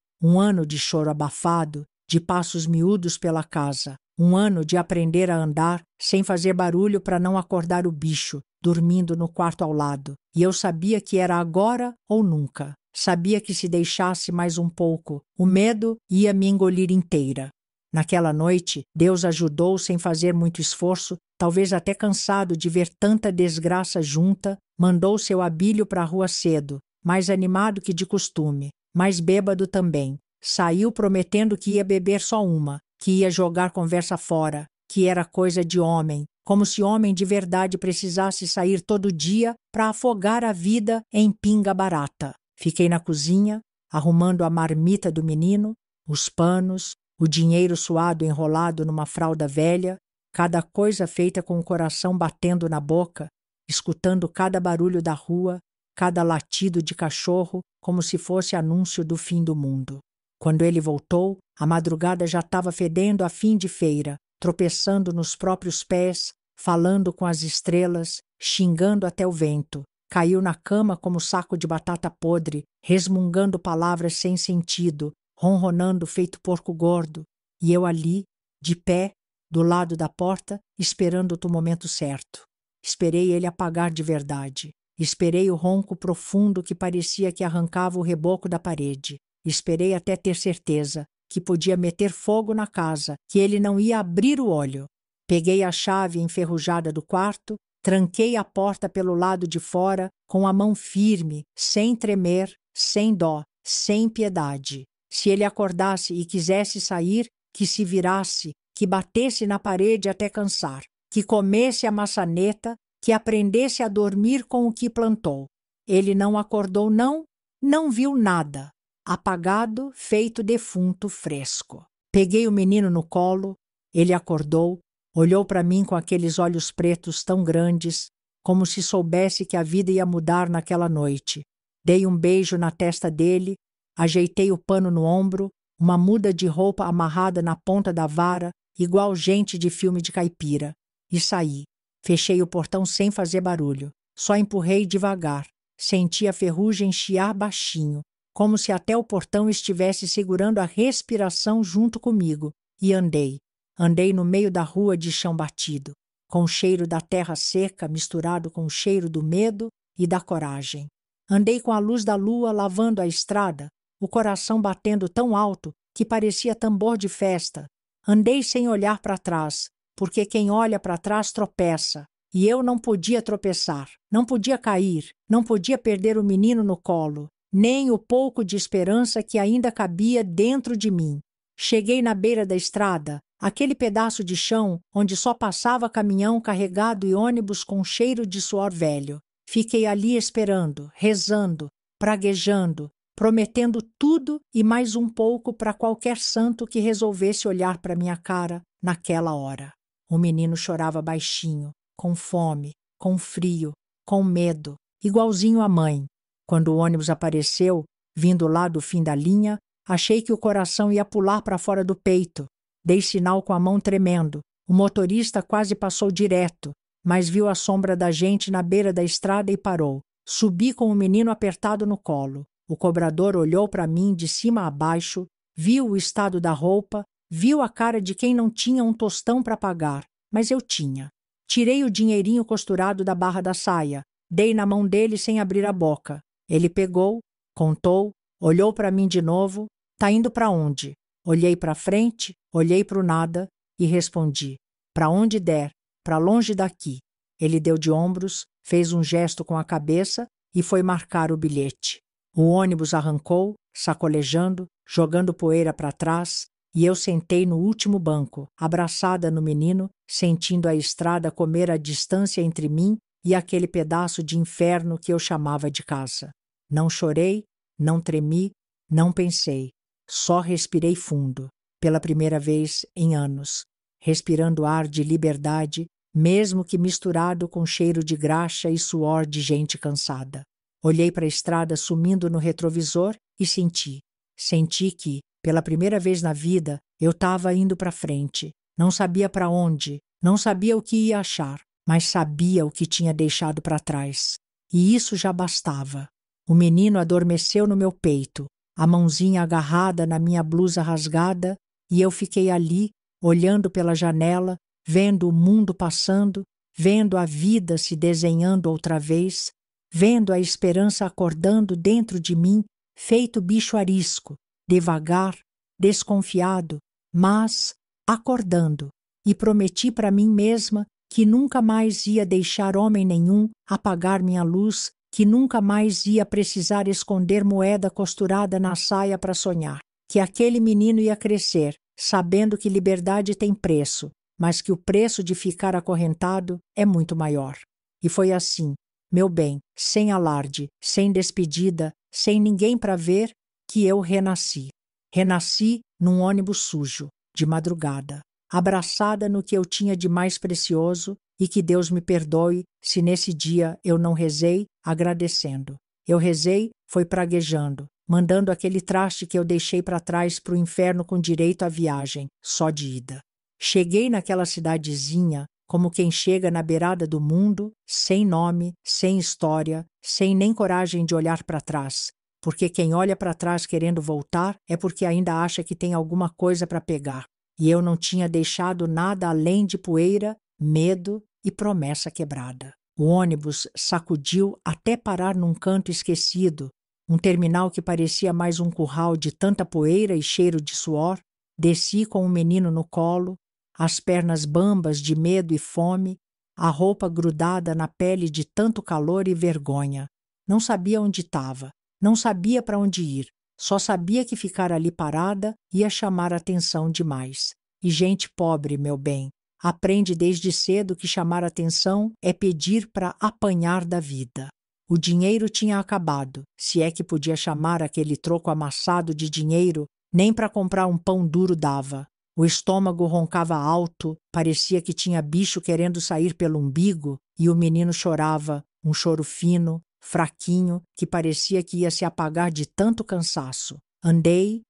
de choro abafado, de passos miúdos pela casa, um ano de aprender a andar sem fazer barulho para não acordar o bicho, dormindo no quarto ao lado. E eu sabia que era agora ou nunca. Sabia que se deixasse mais um pouco, o medo ia me engolir inteira. Naquela noite, Deus ajudou sem fazer muito esforço, talvez até cansado de ver tanta desgraça junta, mandou seu Abílio para a rua cedo, mais animado que de costume, mais bêbado também. Saiu prometendo que ia beber só uma, que ia jogar conversa fora, que era coisa de homem, como se homem de verdade precisasse sair todo dia para afogar a vida em pinga barata. Fiquei na cozinha, arrumando a marmita do menino, os panos, o dinheiro suado enrolado numa fralda velha, cada coisa feita com o coração batendo na boca, escutando cada barulho da rua, cada latido de cachorro, como se fosse anúncio do fim do mundo. Quando ele voltou, a madrugada já estava fedendo a fim de feira, tropeçando nos próprios pés, falando com as estrelas, xingando até o vento. Caiu na cama como saco de batata podre, resmungando palavras sem sentido, ronronando feito porco gordo, e eu ali, de pé, do lado da porta, esperando o momento certo. Esperei ele apagar de verdade. Esperei o ronco profundo que parecia que arrancava o reboco da parede. Esperei até ter certeza que podia meter fogo na casa, que ele não ia abrir o olho. Peguei a chave enferrujada do quarto, tranquei a porta pelo lado de fora, com a mão firme, sem tremer, sem dó, sem piedade. Se ele acordasse e quisesse sair, que se virasse, que batesse na parede até cansar, que comesse a maçaneta, que aprendesse a dormir com o que plantou. Ele não acordou, não viu nada. Apagado, feito defunto fresco. Peguei o menino no colo, ele acordou, olhou para mim com aqueles olhos pretos tão grandes, como se soubesse que a vida ia mudar naquela noite. Dei um beijo na testa dele, ajeitei o pano no ombro, uma muda de roupa amarrada na ponta da vara, igual gente de filme de caipira, e saí. Fechei o portão sem fazer barulho. Só empurrei devagar. Senti a ferrugem chiar baixinho, como se até o portão estivesse segurando a respiração junto comigo, e andei. Andei no meio da rua de chão batido, com o cheiro da terra seca misturado com o cheiro do medo e da coragem. Andei com a luz da lua lavando a estrada, o coração batendo tão alto que parecia tambor de festa. Andei sem olhar para trás, porque quem olha para trás tropeça, e eu não podia tropeçar, não podia cair, não podia perder o menino no colo, nem o pouco de esperança que ainda cabia dentro de mim. Cheguei na beira da estrada, aquele pedaço de chão onde só passava caminhão carregado e ônibus com cheiro de suor velho. Fiquei ali esperando, rezando, praguejando, prometendo tudo e mais um pouco para qualquer santo que resolvesse olhar para minha cara naquela hora. O menino chorava baixinho, com fome, com frio, com medo, igualzinho à mãe. Quando o ônibus apareceu, vindo lá do fim da linha, achei que o coração ia pular para fora do peito. Dei sinal com a mão tremendo, O motorista quase passou direto, mas viu a sombra da gente na beira da estrada e parou. Subi com o menino apertado no colo. O cobrador olhou para mim de cima a baixo, viu o estado da roupa, viu a cara de quem não tinha um tostão para pagar, mas eu tinha. Tirei o dinheirinho costurado da barra da saia, dei na mão dele sem abrir a boca. Ele pegou, contou, olhou para mim de novo. Tá indo para onde? Olhei para frente, olhei para o nada e respondi: para onde der, para longe daqui. Ele deu de ombros, fez um gesto com a cabeça e foi marcar o bilhete. O ônibus arrancou, sacolejando, jogando poeira para trás, e eu sentei no último banco, abraçada no menino, sentindo a estrada comer a distância entre mim e aquele pedaço de inferno que eu chamava de casa. Não chorei, não tremi, não pensei. Só respirei fundo, pela primeira vez em anos, respirando ar de liberdade, mesmo que misturado com cheiro de graxa e suor de gente cansada. Olhei para a estrada sumindo no retrovisor e senti que, pela primeira vez na vida, eu estava indo para frente. Não sabia para onde, não sabia o que ia achar, mas sabia o que tinha deixado para trás. E isso já bastava. O menino adormeceu no meu peito, a mãozinha agarrada na minha blusa rasgada, e eu fiquei ali, olhando pela janela, vendo o mundo passando, vendo a vida se desenhando outra vez, vendo a esperança acordando dentro de mim, feito bicho arisco, devagar, desconfiado, mas acordando, e prometi para mim mesma que nunca mais ia deixar homem nenhum apagar minha luz, que nunca mais ia precisar esconder moeda costurada na saia para sonhar, que aquele menino ia crescer, sabendo que liberdade tem preço, mas que o preço de ficar acorrentado é muito maior. E foi assim, meu bem, sem alarde, sem despedida, sem ninguém para ver, que eu renasci. Renasci num ônibus sujo, de madrugada, abraçada no que eu tinha de mais precioso, e que Deus me perdoe se nesse dia eu não rezei agradecendo. Eu rezei foi praguejando, mandando aquele traste que eu deixei para trás para o inferno com direito à viagem, só de ida. Cheguei naquela cidadezinha como quem chega na beirada do mundo, sem nome, sem história, sem nem coragem de olhar para trás, porque quem olha para trás querendo voltar é porque ainda acha que tem alguma coisa para pegar. E eu não tinha deixado nada além de poeira, medo e promessa quebrada. O ônibus sacudiu até parar num canto esquecido, um terminal que parecia mais um curral de tanta poeira e cheiro de suor. Desci com o menino no colo, as pernas bambas de medo e fome, a roupa grudada na pele de tanto calor e vergonha. Não sabia onde estava, não sabia para onde ir, só sabia que ficar ali parada ia chamar a atenção demais. E gente pobre, meu bem, aprende desde cedo que chamar atenção é pedir para apanhar da vida. O dinheiro tinha acabado, se é que podia chamar aquele troco amassado de dinheiro, nem para comprar um pão duro dava. O estômago roncava alto, parecia que tinha bicho querendo sair pelo umbigo, e o menino chorava, um choro fino, fraquinho, que parecia que ia se apagar de tanto cansaço. Andei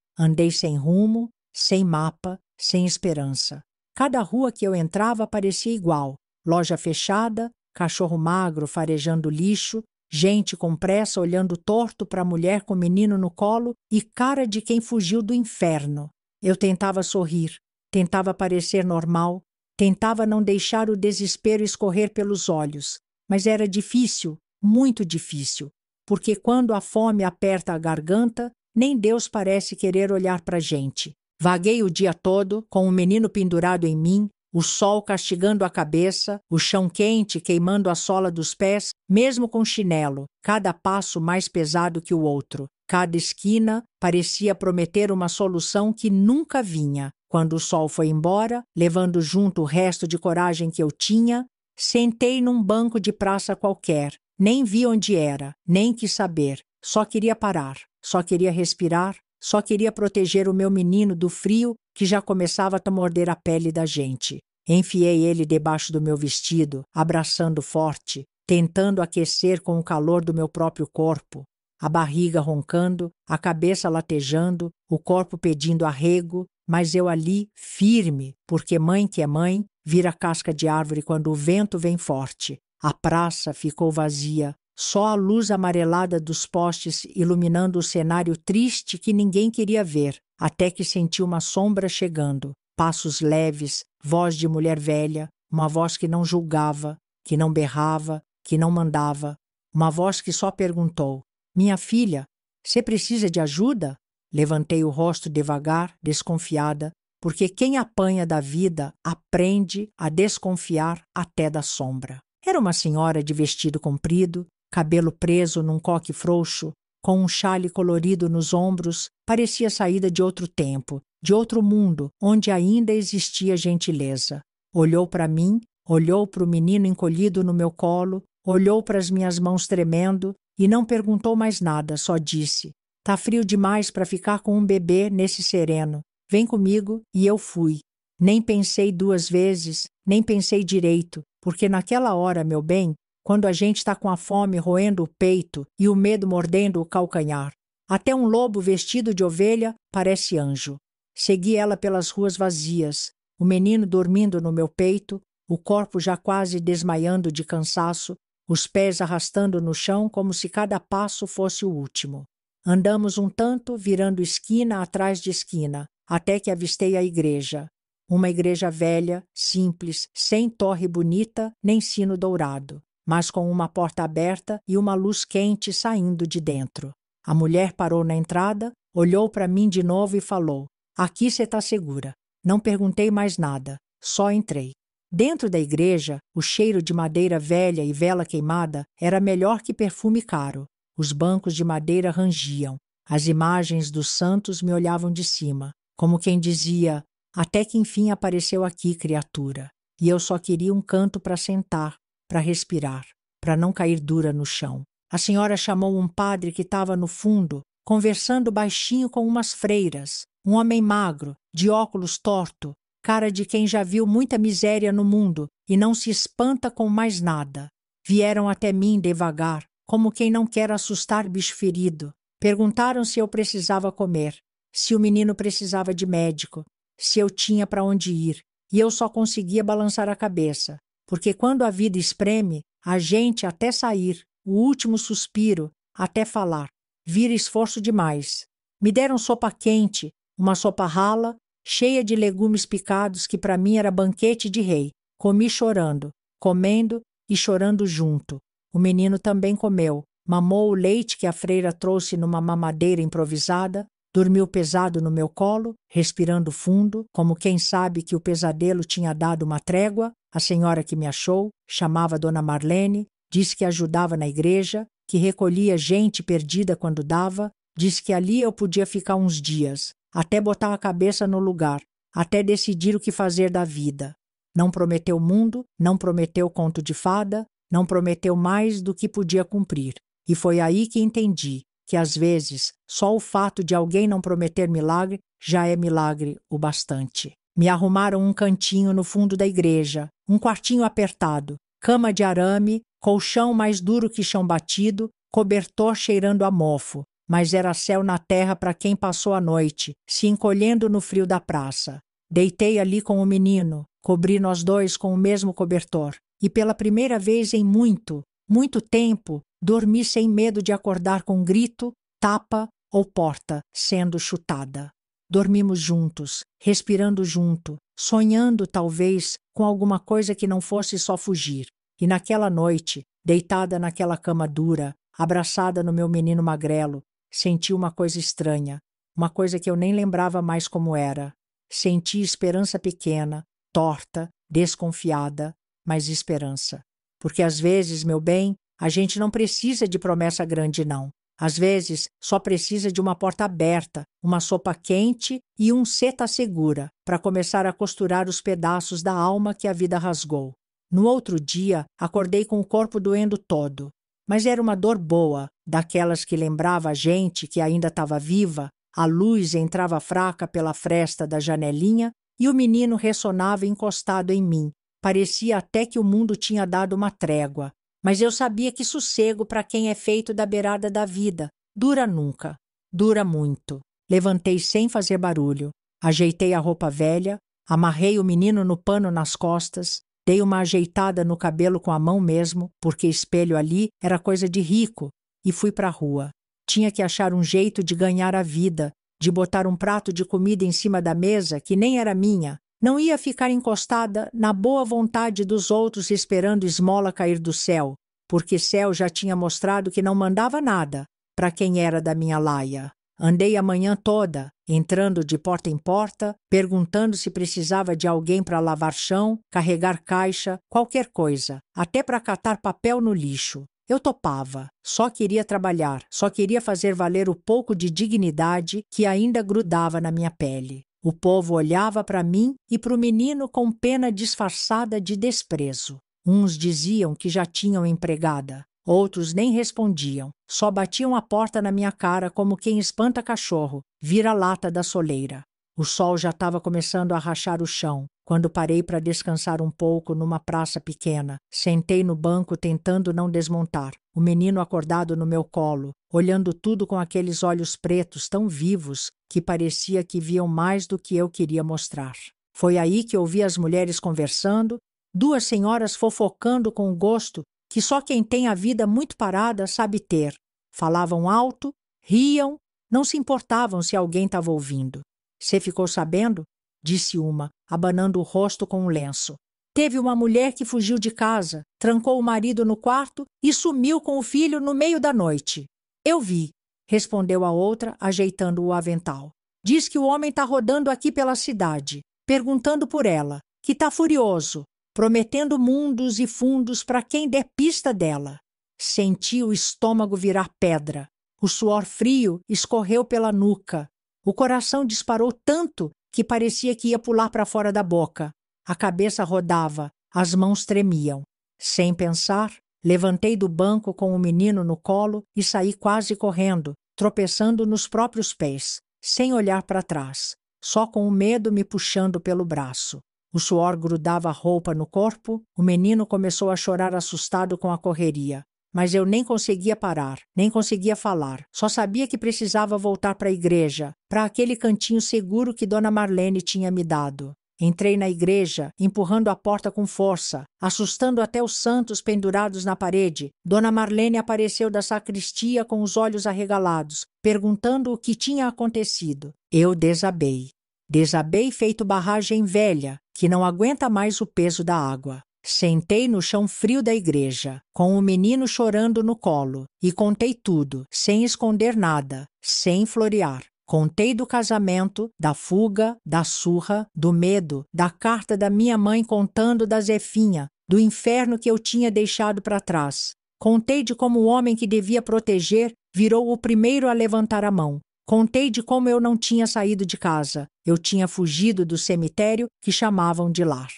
sem rumo, sem mapa, sem esperança. Cada rua que eu entrava parecia igual. Loja fechada, cachorro magro farejando lixo, gente com pressa olhando torto para a mulher com o menino no colo e cara de quem fugiu do inferno. Eu tentava sorrir, tentava parecer normal, tentava não deixar o desespero escorrer pelos olhos, mas era difícil, muito difícil, porque quando a fome aperta a garganta, nem Deus parece querer olhar para a gente. Vaguei o dia todo, com o menino pendurado em mim, o sol castigando a cabeça, o chão quente queimando a sola dos pés, mesmo com chinelo, cada passo mais pesado que o outro. Cada esquina parecia prometer uma solução que nunca vinha. Quando o sol foi embora, levando junto o resto de coragem que eu tinha, sentei num banco de praça qualquer. Nem vi onde era, nem quis saber. Só queria parar, só queria respirar, só queria proteger o meu menino do frio que já começava a morder a pele da gente. Enfiei ele debaixo do meu vestido, abraçando forte, tentando aquecer com o calor do meu próprio corpo. A barriga roncando, a cabeça latejando, o corpo pedindo arrego, mas eu ali, firme, porque mãe que é mãe, vira casca de árvore quando o vento vem forte. A praça ficou vazia, só a luz amarelada dos postes iluminando o cenário triste que ninguém queria ver, até que senti uma sombra chegando, passos leves, voz de mulher velha, uma voz que não julgava, que não berrava, que não mandava, uma voz que só perguntou: minha filha, você precisa de ajuda? Levantei o rosto devagar, desconfiada, porque quem apanha da vida aprende a desconfiar até da sombra. Era uma senhora de vestido comprido, cabelo preso num coque frouxo, com um chale colorido nos ombros, parecia saída de outro tempo, de outro mundo, onde ainda existia gentileza. Olhou para mim, olhou para o menino encolhido no meu colo, olhou para as minhas mãos tremendo e não perguntou mais nada, só disse: tá frio demais para ficar com um bebê nesse sereno. Vem comigo, e eu fui. Nem pensei duas vezes, nem pensei direito, porque naquela hora, meu bem, quando a gente está com a fome roendo o peito e o medo mordendo o calcanhar, até um lobo vestido de ovelha parece anjo. Segui ela pelas ruas vazias, o menino dormindo no meu peito, o corpo já quase desmaiando de cansaço, os pés arrastando no chão como se cada passo fosse o último. Andamos um tanto, virando esquina atrás de esquina, até que avistei a igreja. Uma igreja velha, simples, sem torre bonita nem sino dourado, mas com uma porta aberta e uma luz quente saindo de dentro. A mulher parou na entrada, olhou para mim de novo e falou: aqui você está segura. Não perguntei mais nada, só entrei. Dentro da igreja, o cheiro de madeira velha e vela queimada era melhor que perfume caro. Os bancos de madeira rangiam. As imagens dos santos me olhavam de cima, como quem dizia: até que enfim apareceu aqui, criatura. E eu só queria um canto para sentar, para respirar, para não cair dura no chão. A senhora chamou um padre que estava no fundo, conversando baixinho com umas freiras. Um homem magro, de óculos torto, cara de quem já viu muita miséria no mundo e não se espanta com mais nada. Vieram até mim devagar, como quem não quer assustar bicho ferido. Perguntaram se eu precisava comer, se o menino precisava de médico, se eu tinha para onde ir, e eu só conseguia balançar a cabeça, porque quando a vida espreme, a gente até sair, o último suspiro, até falar, vira esforço demais. Me deram sopa quente, uma sopa rala, cheia de legumes picados que para mim era banquete de rei. Comi chorando, comendo e chorando junto. O menino também comeu, mamou o leite que a freira trouxe numa mamadeira improvisada, dormiu pesado no meu colo, respirando fundo, como quem sabe que o pesadelo tinha dado uma trégua. A senhora que me achou, chamava Dona Marlene, disse que ajudava na igreja, que recolhia gente perdida quando dava, disse que ali eu podia ficar uns dias, até botar a cabeça no lugar, até decidir o que fazer da vida. Não prometeu mundo, não prometeu conto de fada, não prometeu mais do que podia cumprir. E foi aí que entendi que, às vezes, só o fato de alguém não prometer milagre já é milagre o bastante. Me arrumaram um cantinho no fundo da igreja, um quartinho apertado, cama de arame, colchão mais duro que chão batido, cobertor cheirando a mofo, mas era céu na terra para quem passou a noite, se encolhendo no frio da praça. Deitei ali com o menino, cobri nós dois com o mesmo cobertor, e pela primeira vez em muito, muito tempo, dormi sem medo de acordar com grito, tapa ou porta sendo chutada. Dormimos juntos, respirando junto, sonhando talvez com alguma coisa que não fosse só fugir. E naquela noite, deitada naquela cama dura, abraçada no meu menino magrelo, senti uma coisa estranha, uma coisa que eu nem lembrava mais como era. Senti esperança pequena, torta, desconfiada, mas esperança. Porque às vezes, meu bem, a gente não precisa de promessa grande, não. Às vezes, só precisa de uma porta aberta, uma sopa quente e um seta segura para começar a costurar os pedaços da alma que a vida rasgou. No outro dia, acordei com o corpo doendo todo. Mas era uma dor boa, daquelas que lembrava a gente que ainda estava viva. A luz entrava fraca pela fresta da janelinha e o menino ressonava encostado em mim. Parecia até que o mundo tinha dado uma trégua. Mas eu sabia que sossego para quem é feito da beirada da vida dura nunca, dura muito. Levantei sem fazer barulho. Ajeitei a roupa velha, amarrei o menino no pano nas costas, dei uma ajeitada no cabelo com a mão mesmo, porque espelho ali era coisa de rico, e fui para a rua. Tinha que achar um jeito de ganhar a vida, de botar um prato de comida em cima da mesa que nem era minha. Não ia ficar encostada na boa vontade dos outros esperando esmola cair do céu, porque céu já tinha mostrado que não mandava nada para quem era da minha laia. Andei a manhã toda, entrando de porta em porta, perguntando se precisava de alguém para lavar chão, carregar caixa, qualquer coisa, até para catar papel no lixo. Eu topava, só queria trabalhar, só queria fazer valer o pouco de dignidade que ainda grudava na minha pele. O povo olhava para mim e para o menino com pena disfarçada de desprezo. Uns diziam que já tinham empregada. Outros nem respondiam, só batiam a porta na minha cara como quem espanta cachorro, vira-lata da soleira. O sol já estava começando a rachar o chão, quando parei para descansar um pouco numa praça pequena. Sentei no banco tentando não desmontar, o menino acordado no meu colo, olhando tudo com aqueles olhos pretos tão vivos que parecia que viam mais do que eu queria mostrar. Foi aí que ouvi as mulheres conversando, duas senhoras fofocando com o gosto que só quem tem a vida muito parada sabe ter. Falavam alto, riam, não se importavam se alguém estava ouvindo. Você ficou sabendo? Disse uma, abanando o rosto com um lenço. Teve uma mulher que fugiu de casa, trancou o marido no quarto e sumiu com o filho no meio da noite. Eu vi, respondeu a outra, ajeitando o avental. Diz que o homem está rodando aqui pela cidade, perguntando por ela, que está furioso, prometendo mundos e fundos para quem der pista dela. Senti o estômago virar pedra. O suor frio escorreu pela nuca. O coração disparou tanto que parecia que ia pular para fora da boca. A cabeça rodava, as mãos tremiam. Sem pensar, levantei do banco com o menino no colo e saí quase correndo, tropeçando nos próprios pés, sem olhar para trás, só com o medo me puxando pelo braço. O suor grudava a roupa no corpo, o menino começou a chorar assustado com a correria. Mas eu nem conseguia parar, nem conseguia falar. Só sabia que precisava voltar para a igreja, para aquele cantinho seguro que Dona Marlene tinha me dado. Entrei na igreja, empurrando a porta com força, assustando até os santos pendurados na parede. Dona Marlene apareceu da sacristia com os olhos arregalados, perguntando o que tinha acontecido. Eu desabei. Desabei feito barragem velha, que não aguenta mais o peso da água. Sentei no chão frio da igreja, com o menino chorando no colo, e contei tudo, sem esconder nada, sem florear. Contei do casamento, da fuga, da surra, do medo, da carta da minha mãe contando da Zefinha, do inferno que eu tinha deixado para trás. Contei de como o homem que devia proteger virou o primeiro a levantar a mão. Contei de como eu não tinha saído de casa. Eu tinha fugido do cemitério que chamavam de lar.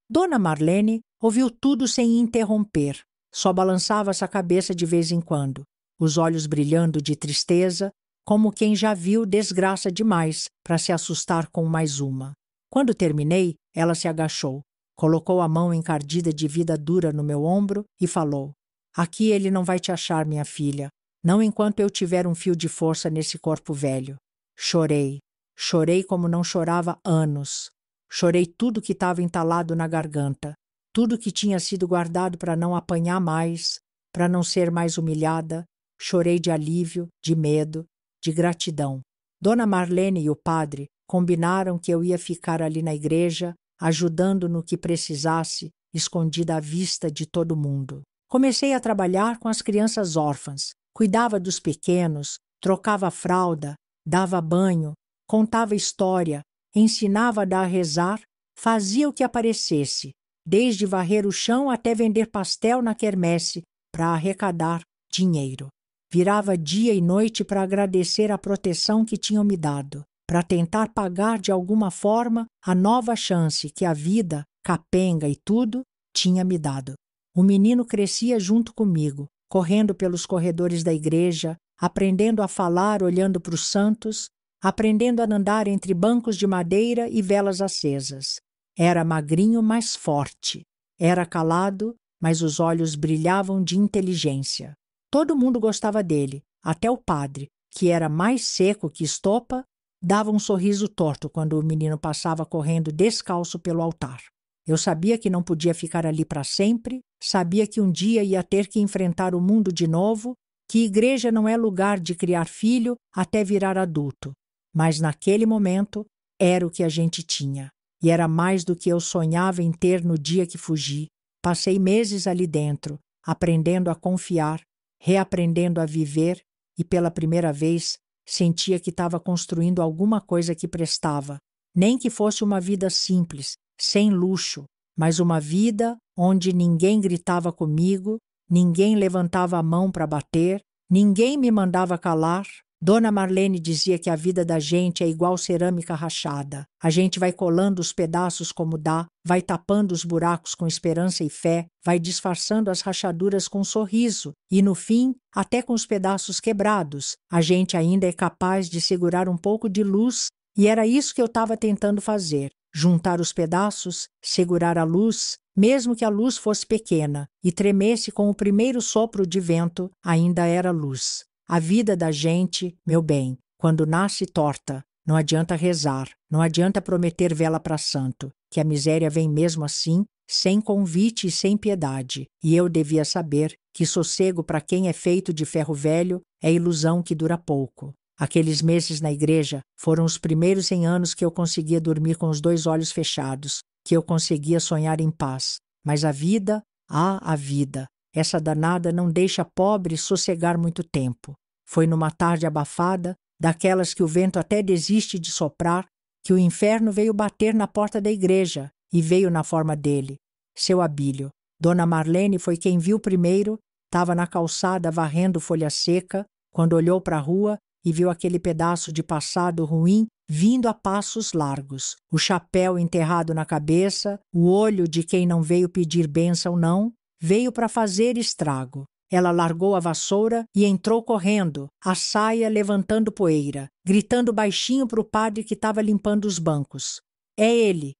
Dona Marlene ouviu tudo sem interromper. Só balançava essa cabeça de vez em quando, os olhos brilhando de tristeza, como quem já viu desgraça demais para se assustar com mais uma. Quando terminei, ela se agachou, colocou a mão encardida de vida dura no meu ombro e falou: "Aqui ele não vai te achar, minha filha, não enquanto eu tiver um fio de força nesse corpo velho." Chorei, chorei como não chorava há anos. Chorei tudo que estava entalado na garganta, tudo que tinha sido guardado para não apanhar mais, para não ser mais humilhada. Chorei de alívio, de medo, de gratidão. Dona Marlene e o padre combinaram que eu ia ficar ali na igreja, ajudando no que precisasse, escondida à vista de todo mundo. Comecei a trabalhar com as crianças órfãs, cuidava dos pequenos, trocava fralda, dava banho, contava história, ensinava a rezar, fazia o que aparecesse, desde varrer o chão até vender pastel na quermesse para arrecadar dinheiro. Virava dia e noite para agradecer a proteção que tinham me dado, para tentar pagar de alguma forma a nova chance que a vida, capenga e tudo, tinha me dado. O menino crescia junto comigo, correndo pelos corredores da igreja, aprendendo a falar olhando para os santos, aprendendo a andar entre bancos de madeira e velas acesas. Era magrinho, mas forte. Era calado, mas os olhos brilhavam de inteligência. Todo mundo gostava dele, até o padre, que era mais seco que estopa, dava um sorriso torto quando o menino passava correndo descalço pelo altar. Eu sabia que não podia ficar ali para sempre, sabia que um dia ia ter que enfrentar o mundo de novo, que igreja não é lugar de criar filho até virar adulto. Mas naquele momento era o que a gente tinha. E era mais do que eu sonhava em ter no dia que fugi. Passei meses ali dentro, aprendendo a confiar, reaprendendo a viver e pela primeira vez sentia que estava construindo alguma coisa que prestava. Nem que fosse uma vida simples, sem luxo, mas uma vida onde ninguém gritava comigo, ninguém levantava a mão para bater, ninguém me mandava calar. Dona Marlene dizia que a vida da gente é igual cerâmica rachada. A gente vai colando os pedaços como dá, vai tapando os buracos com esperança e fé, vai disfarçando as rachaduras com um sorriso e, no fim, até com os pedaços quebrados, a gente ainda é capaz de segurar um pouco de luz, e era isso que eu estava tentando fazer. Juntar os pedaços, segurar a luz, mesmo que a luz fosse pequena e tremesse com o primeiro sopro de vento, ainda era luz. A vida da gente, meu bem, quando nasce torta, não adianta rezar, não adianta prometer vela para santo, que a miséria vem mesmo assim, sem convite e sem piedade. E eu devia saber que sossego para quem é feito de ferro velho é ilusão que dura pouco. Aqueles meses na igreja foram os primeiros 100 anos que eu conseguia dormir com os 2 olhos fechados, que eu conseguia sonhar em paz. Mas a vida, a vida, essa danada não deixa pobre sossegar muito tempo. Foi numa tarde abafada, daquelas que o vento até desiste de soprar, que o inferno veio bater na porta da igreja, e veio na forma dele, seu Abílio. Dona Marlene foi quem viu primeiro, estava na calçada varrendo folha seca, quando olhou para a rua e viu aquele pedaço de passado ruim vindo a passos largos, o chapéu enterrado na cabeça, o olho de quem não veio pedir bênção não, veio para fazer estrago. Ela largou a vassoura e entrou correndo, a saia levantando poeira, gritando baixinho para o padre que estava limpando os bancos. É ele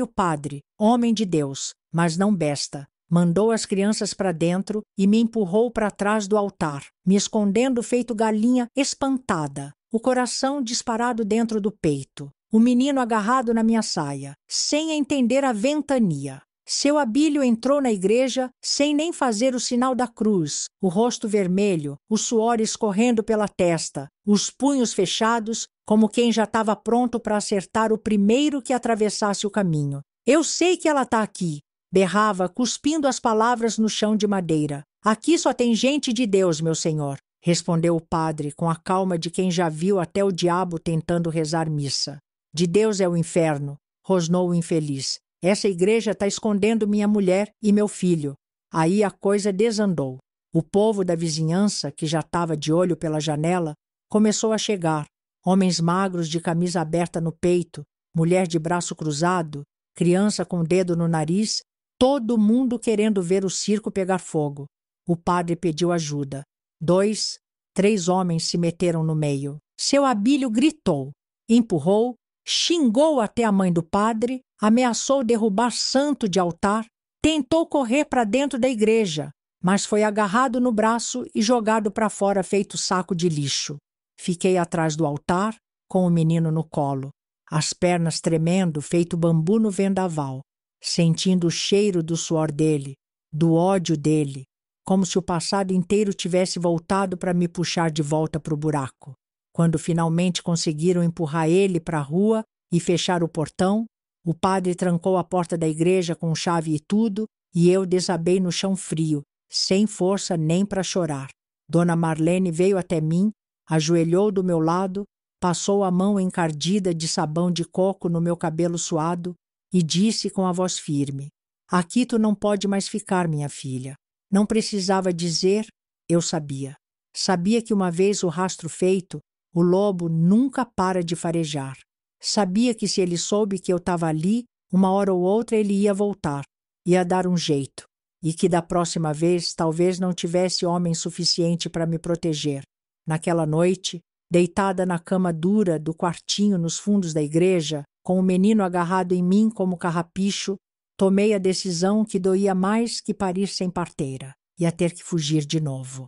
o padre, homem de Deus, mas não besta. Mandou as crianças para dentro e me empurrou para trás do altar, me escondendo feito galinha espantada, o coração disparado dentro do peito, o menino agarrado na minha saia, sem entender a ventania. Seu Abílio entrou na igreja sem nem fazer o sinal da cruz, o rosto vermelho, o suor escorrendo pela testa, os punhos fechados, como quem já estava pronto para acertar o primeiro que atravessasse o caminho. Eu sei que ela está aqui, berrava, cuspindo as palavras no chão de madeira. Aqui só tem gente de Deus, meu senhor, respondeu o padre com a calma de quem já viu até o diabo tentando rezar missa. De Deus é o inferno, rosnou o infeliz. Essa igreja está escondendo minha mulher e meu filho. Aí a coisa desandou. O povo da vizinhança, que já estava de olho pela janela, começou a chegar. Homens magros de camisa aberta no peito, mulher de braço cruzado, criança com o dedo no nariz, todo mundo querendo ver o circo pegar fogo. O padre pediu ajuda. 2, 3 homens se meteram no meio. Seu Abílio gritou, empurrou, xingou até a mãe do padre, ameaçou derrubar santo de altar, tentou correr para dentro da igreja, mas foi agarrado no braço e jogado para fora feito saco de lixo. Fiquei atrás do altar, com o menino no colo, as pernas tremendo feito bambu no vendaval, sentindo o cheiro do suor dele, do ódio dele, como se o passado inteiro tivesse voltado para me puxar de volta para o buraco. Quando finalmente conseguiram empurrar ele para a rua e fechar o portão, o padre trancou a porta da igreja com chave e tudo, e eu desabei no chão frio, sem força nem para chorar. Dona Marlene veio até mim, ajoelhou do meu lado, passou a mão encardida de sabão de coco no meu cabelo suado e disse com a voz firme: "Aqui tu não pode mais ficar, minha filha." Não precisava dizer, eu sabia. Sabia que uma vez o rastro feito, o lobo nunca para de farejar. Sabia que se ele soube que eu estava ali, uma hora ou outra ele ia voltar, ia dar um jeito, e que da próxima vez talvez não tivesse homem suficiente para me proteger. Naquela noite, deitada na cama dura do quartinho nos fundos da igreja, com o menino agarrado em mim como carrapicho, tomei a decisão que doía mais que parir sem parteira. Ia ter que fugir de novo.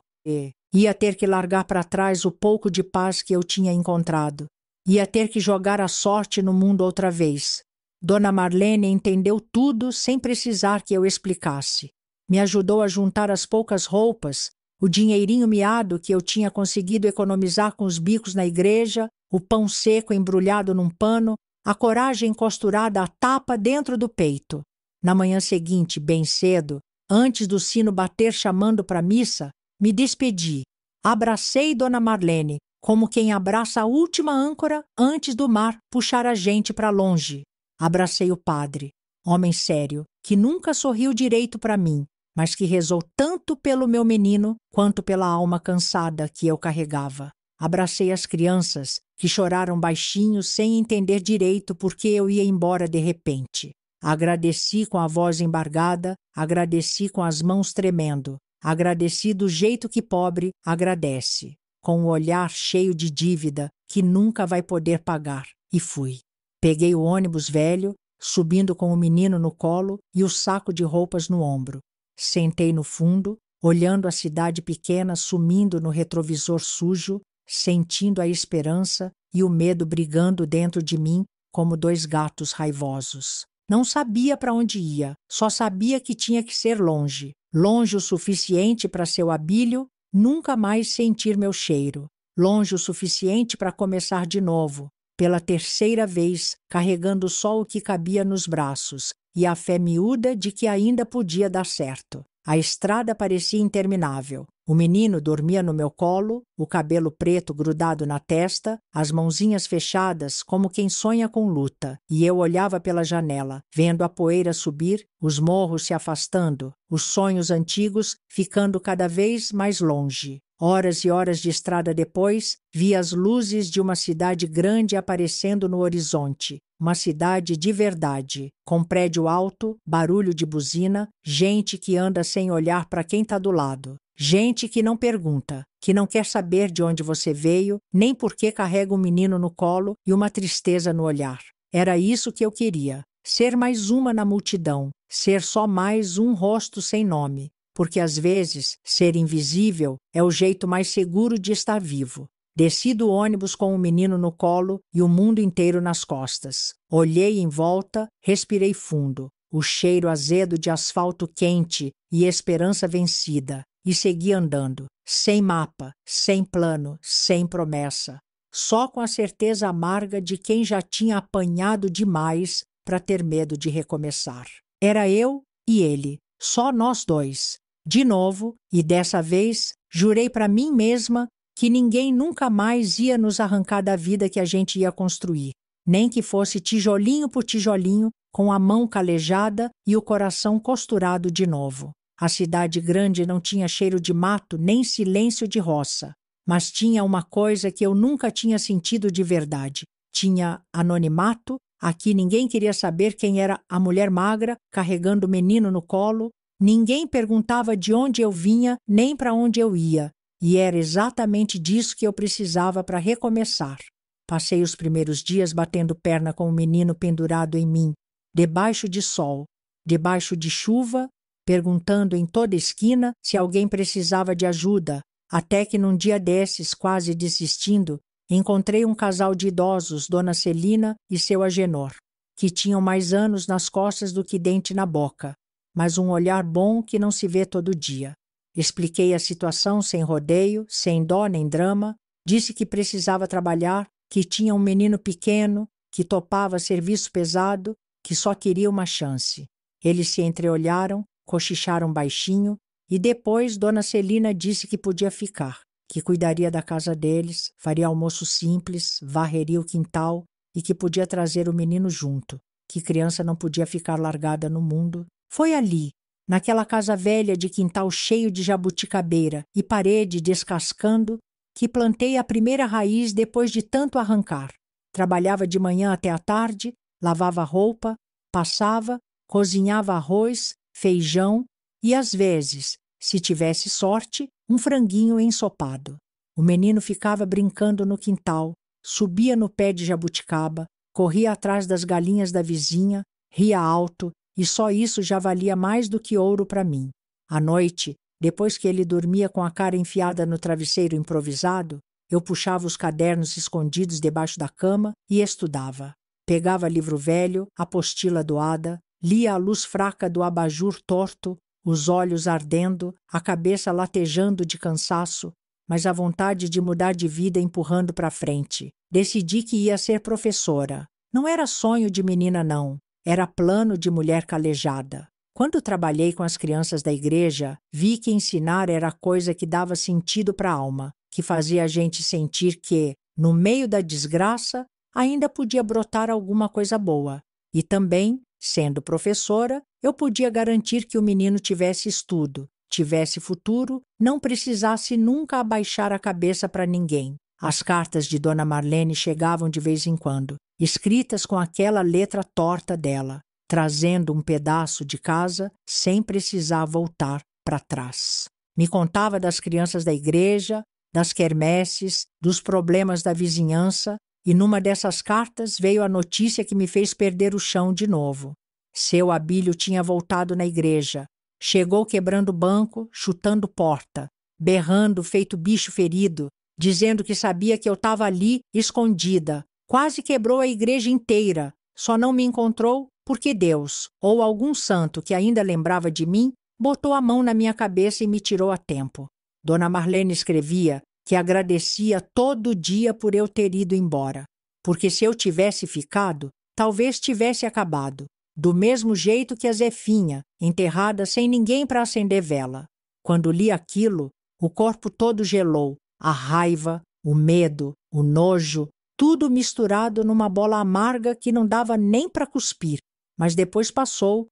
Ia ter que largar para trás o pouco de paz que eu tinha encontrado. Ia ter que jogar a sorte no mundo outra vez. Dona Marlene entendeu tudo sem precisar que eu explicasse. Me ajudou a juntar as poucas roupas, o dinheirinho miado que eu tinha conseguido economizar com os bicos na igreja, o pão seco embrulhado num pano, a coragem costurada à tapa dentro do peito. Na manhã seguinte, bem cedo, antes do sino bater chamando para a missa, me despedi. Abracei Dona Marlene, como quem abraça a última âncora antes do mar puxar a gente para longe. Abracei o padre, homem sério, que nunca sorriu direito para mim, mas que rezou tanto pelo meu menino quanto pela alma cansada que eu carregava. Abracei as crianças, que choraram baixinho sem entender direito por que eu ia embora de repente. Agradeci com a voz embargada, agradeci com as mãos tremendo, agradeci do jeito que pobre agradece, com o olhar cheio de dívida que nunca vai poder pagar, e fui. Peguei o ônibus velho, subindo com o menino no colo e o saco de roupas no ombro. Sentei no fundo, olhando a cidade pequena sumindo no retrovisor sujo, sentindo a esperança e o medo brigando dentro de mim como dois gatos raivosos. Não sabia para onde ia, só sabia que tinha que ser longe. Longe o suficiente para seu abílio nunca mais sentir meu cheiro. Longe o suficiente para começar de novo, pela terceira vez, carregando só o que cabia nos braços e a fé miúda de que ainda podia dar certo. A estrada parecia interminável. O menino dormia no meu colo, o cabelo preto grudado na testa, as mãozinhas fechadas como quem sonha com luta, e eu olhava pela janela, vendo a poeira subir, os morros se afastando, os sonhos antigos ficando cada vez mais longe. Horas e horas de estrada depois, vi as luzes de uma cidade grande aparecendo no horizonte. Uma cidade de verdade, com prédio alto, barulho de buzina, gente que anda sem olhar para quem está do lado. Gente que não pergunta, que não quer saber de onde você veio, nem por que carrega um menino no colo e uma tristeza no olhar. Era isso que eu queria, ser mais uma na multidão, ser só mais um rosto sem nome. Porque às vezes, ser invisível é o jeito mais seguro de estar vivo. Desci do ônibus com o menino no colo e o mundo inteiro nas costas. Olhei em volta, respirei fundo, o cheiro azedo de asfalto quente e esperança vencida, e segui andando, sem mapa, sem plano, sem promessa, só com a certeza amarga de quem já tinha apanhado demais para ter medo de recomeçar. Era eu e ele, só nós dois. De novo, e dessa vez, jurei para mim mesma que ninguém nunca mais ia nos arrancar da vida que a gente ia construir, nem que fosse tijolinho por tijolinho, com a mão calejada e o coração costurado de novo. A cidade grande não tinha cheiro de mato nem silêncio de roça, mas tinha uma coisa que eu nunca tinha sentido de verdade. Tinha anonimato, aqui ninguém queria saber quem era a mulher magra carregando o menino no colo. Ninguém perguntava de onde eu vinha, nem para onde eu ia, e era exatamente disso que eu precisava para recomeçar. Passei os primeiros dias batendo perna com o menino pendurado em mim, debaixo de sol, debaixo de chuva, perguntando em toda esquina se alguém precisava de ajuda, até que num dia desses, quase desistindo, encontrei um casal de idosos, Dona Celina e seu Agenor, que tinham mais anos nas costas do que dente na boca, mas um olhar bom que não se vê todo dia. Expliquei a situação sem rodeio, sem dó nem drama, disse que precisava trabalhar, que tinha um menino pequeno, que topava serviço pesado, que só queria uma chance. Eles se entreolharam, cochicharam baixinho, e depois Dona Celina disse que podia ficar, que cuidaria da casa deles, faria almoço simples, varreria o quintal e que podia trazer o menino junto, que criança não podia ficar largada no mundo. Foi ali, naquela casa velha de quintal cheio de jabuticabeira e parede descascando, que plantei a primeira raiz depois de tanto arrancar. Trabalhava de manhã até à tarde, lavava roupa, passava, cozinhava arroz, feijão e, às vezes, se tivesse sorte, um franguinho ensopado. O menino ficava brincando no quintal, subia no pé de jabuticaba, corria atrás das galinhas da vizinha, ria alto, e só isso já valia mais do que ouro para mim. À noite, depois que ele dormia com a cara enfiada no travesseiro improvisado, eu puxava os cadernos escondidos debaixo da cama e estudava. Pegava livro velho, apostila doada, lia a luz fraca do abajur torto, os olhos ardendo, a cabeça latejando de cansaço, mas a vontade de mudar de vida empurrando para frente. Decidi que ia ser professora. Não era sonho de menina, não. Era plano de mulher calejada. Quando trabalhei com as crianças da igreja, vi que ensinar era a coisa que dava sentido para a alma, que fazia a gente sentir que, no meio da desgraça, ainda podia brotar alguma coisa boa. E também, sendo professora, eu podia garantir que o menino tivesse estudo, tivesse futuro, não precisasse nunca abaixar a cabeça para ninguém. As cartas de Dona Marlene chegavam de vez em quando, escritas com aquela letra torta dela, trazendo um pedaço de casa sem precisar voltar para trás. Me contava das crianças da igreja, das quermesses, dos problemas da vizinhança, e numa dessas cartas veio a notícia que me fez perder o chão de novo. Seu Abílio tinha voltado na igreja. Chegou quebrando banco, chutando porta, berrando feito bicho ferido, dizendo que sabia que eu estava ali, escondida. Quase quebrou a igreja inteira. Só não me encontrou porque Deus, ou algum santo que ainda lembrava de mim, botou a mão na minha cabeça e me tirou a tempo. Dona Marlene escrevia que agradecia todo dia por eu ter ido embora, porque se eu tivesse ficado, talvez tivesse acabado, do mesmo jeito que a Zefinha, enterrada sem ninguém para acender vela. Quando li aquilo, o corpo todo gelou, a raiva, o medo, o nojo, tudo misturado numa bola amarga que não dava nem para cuspir. Mas depois passou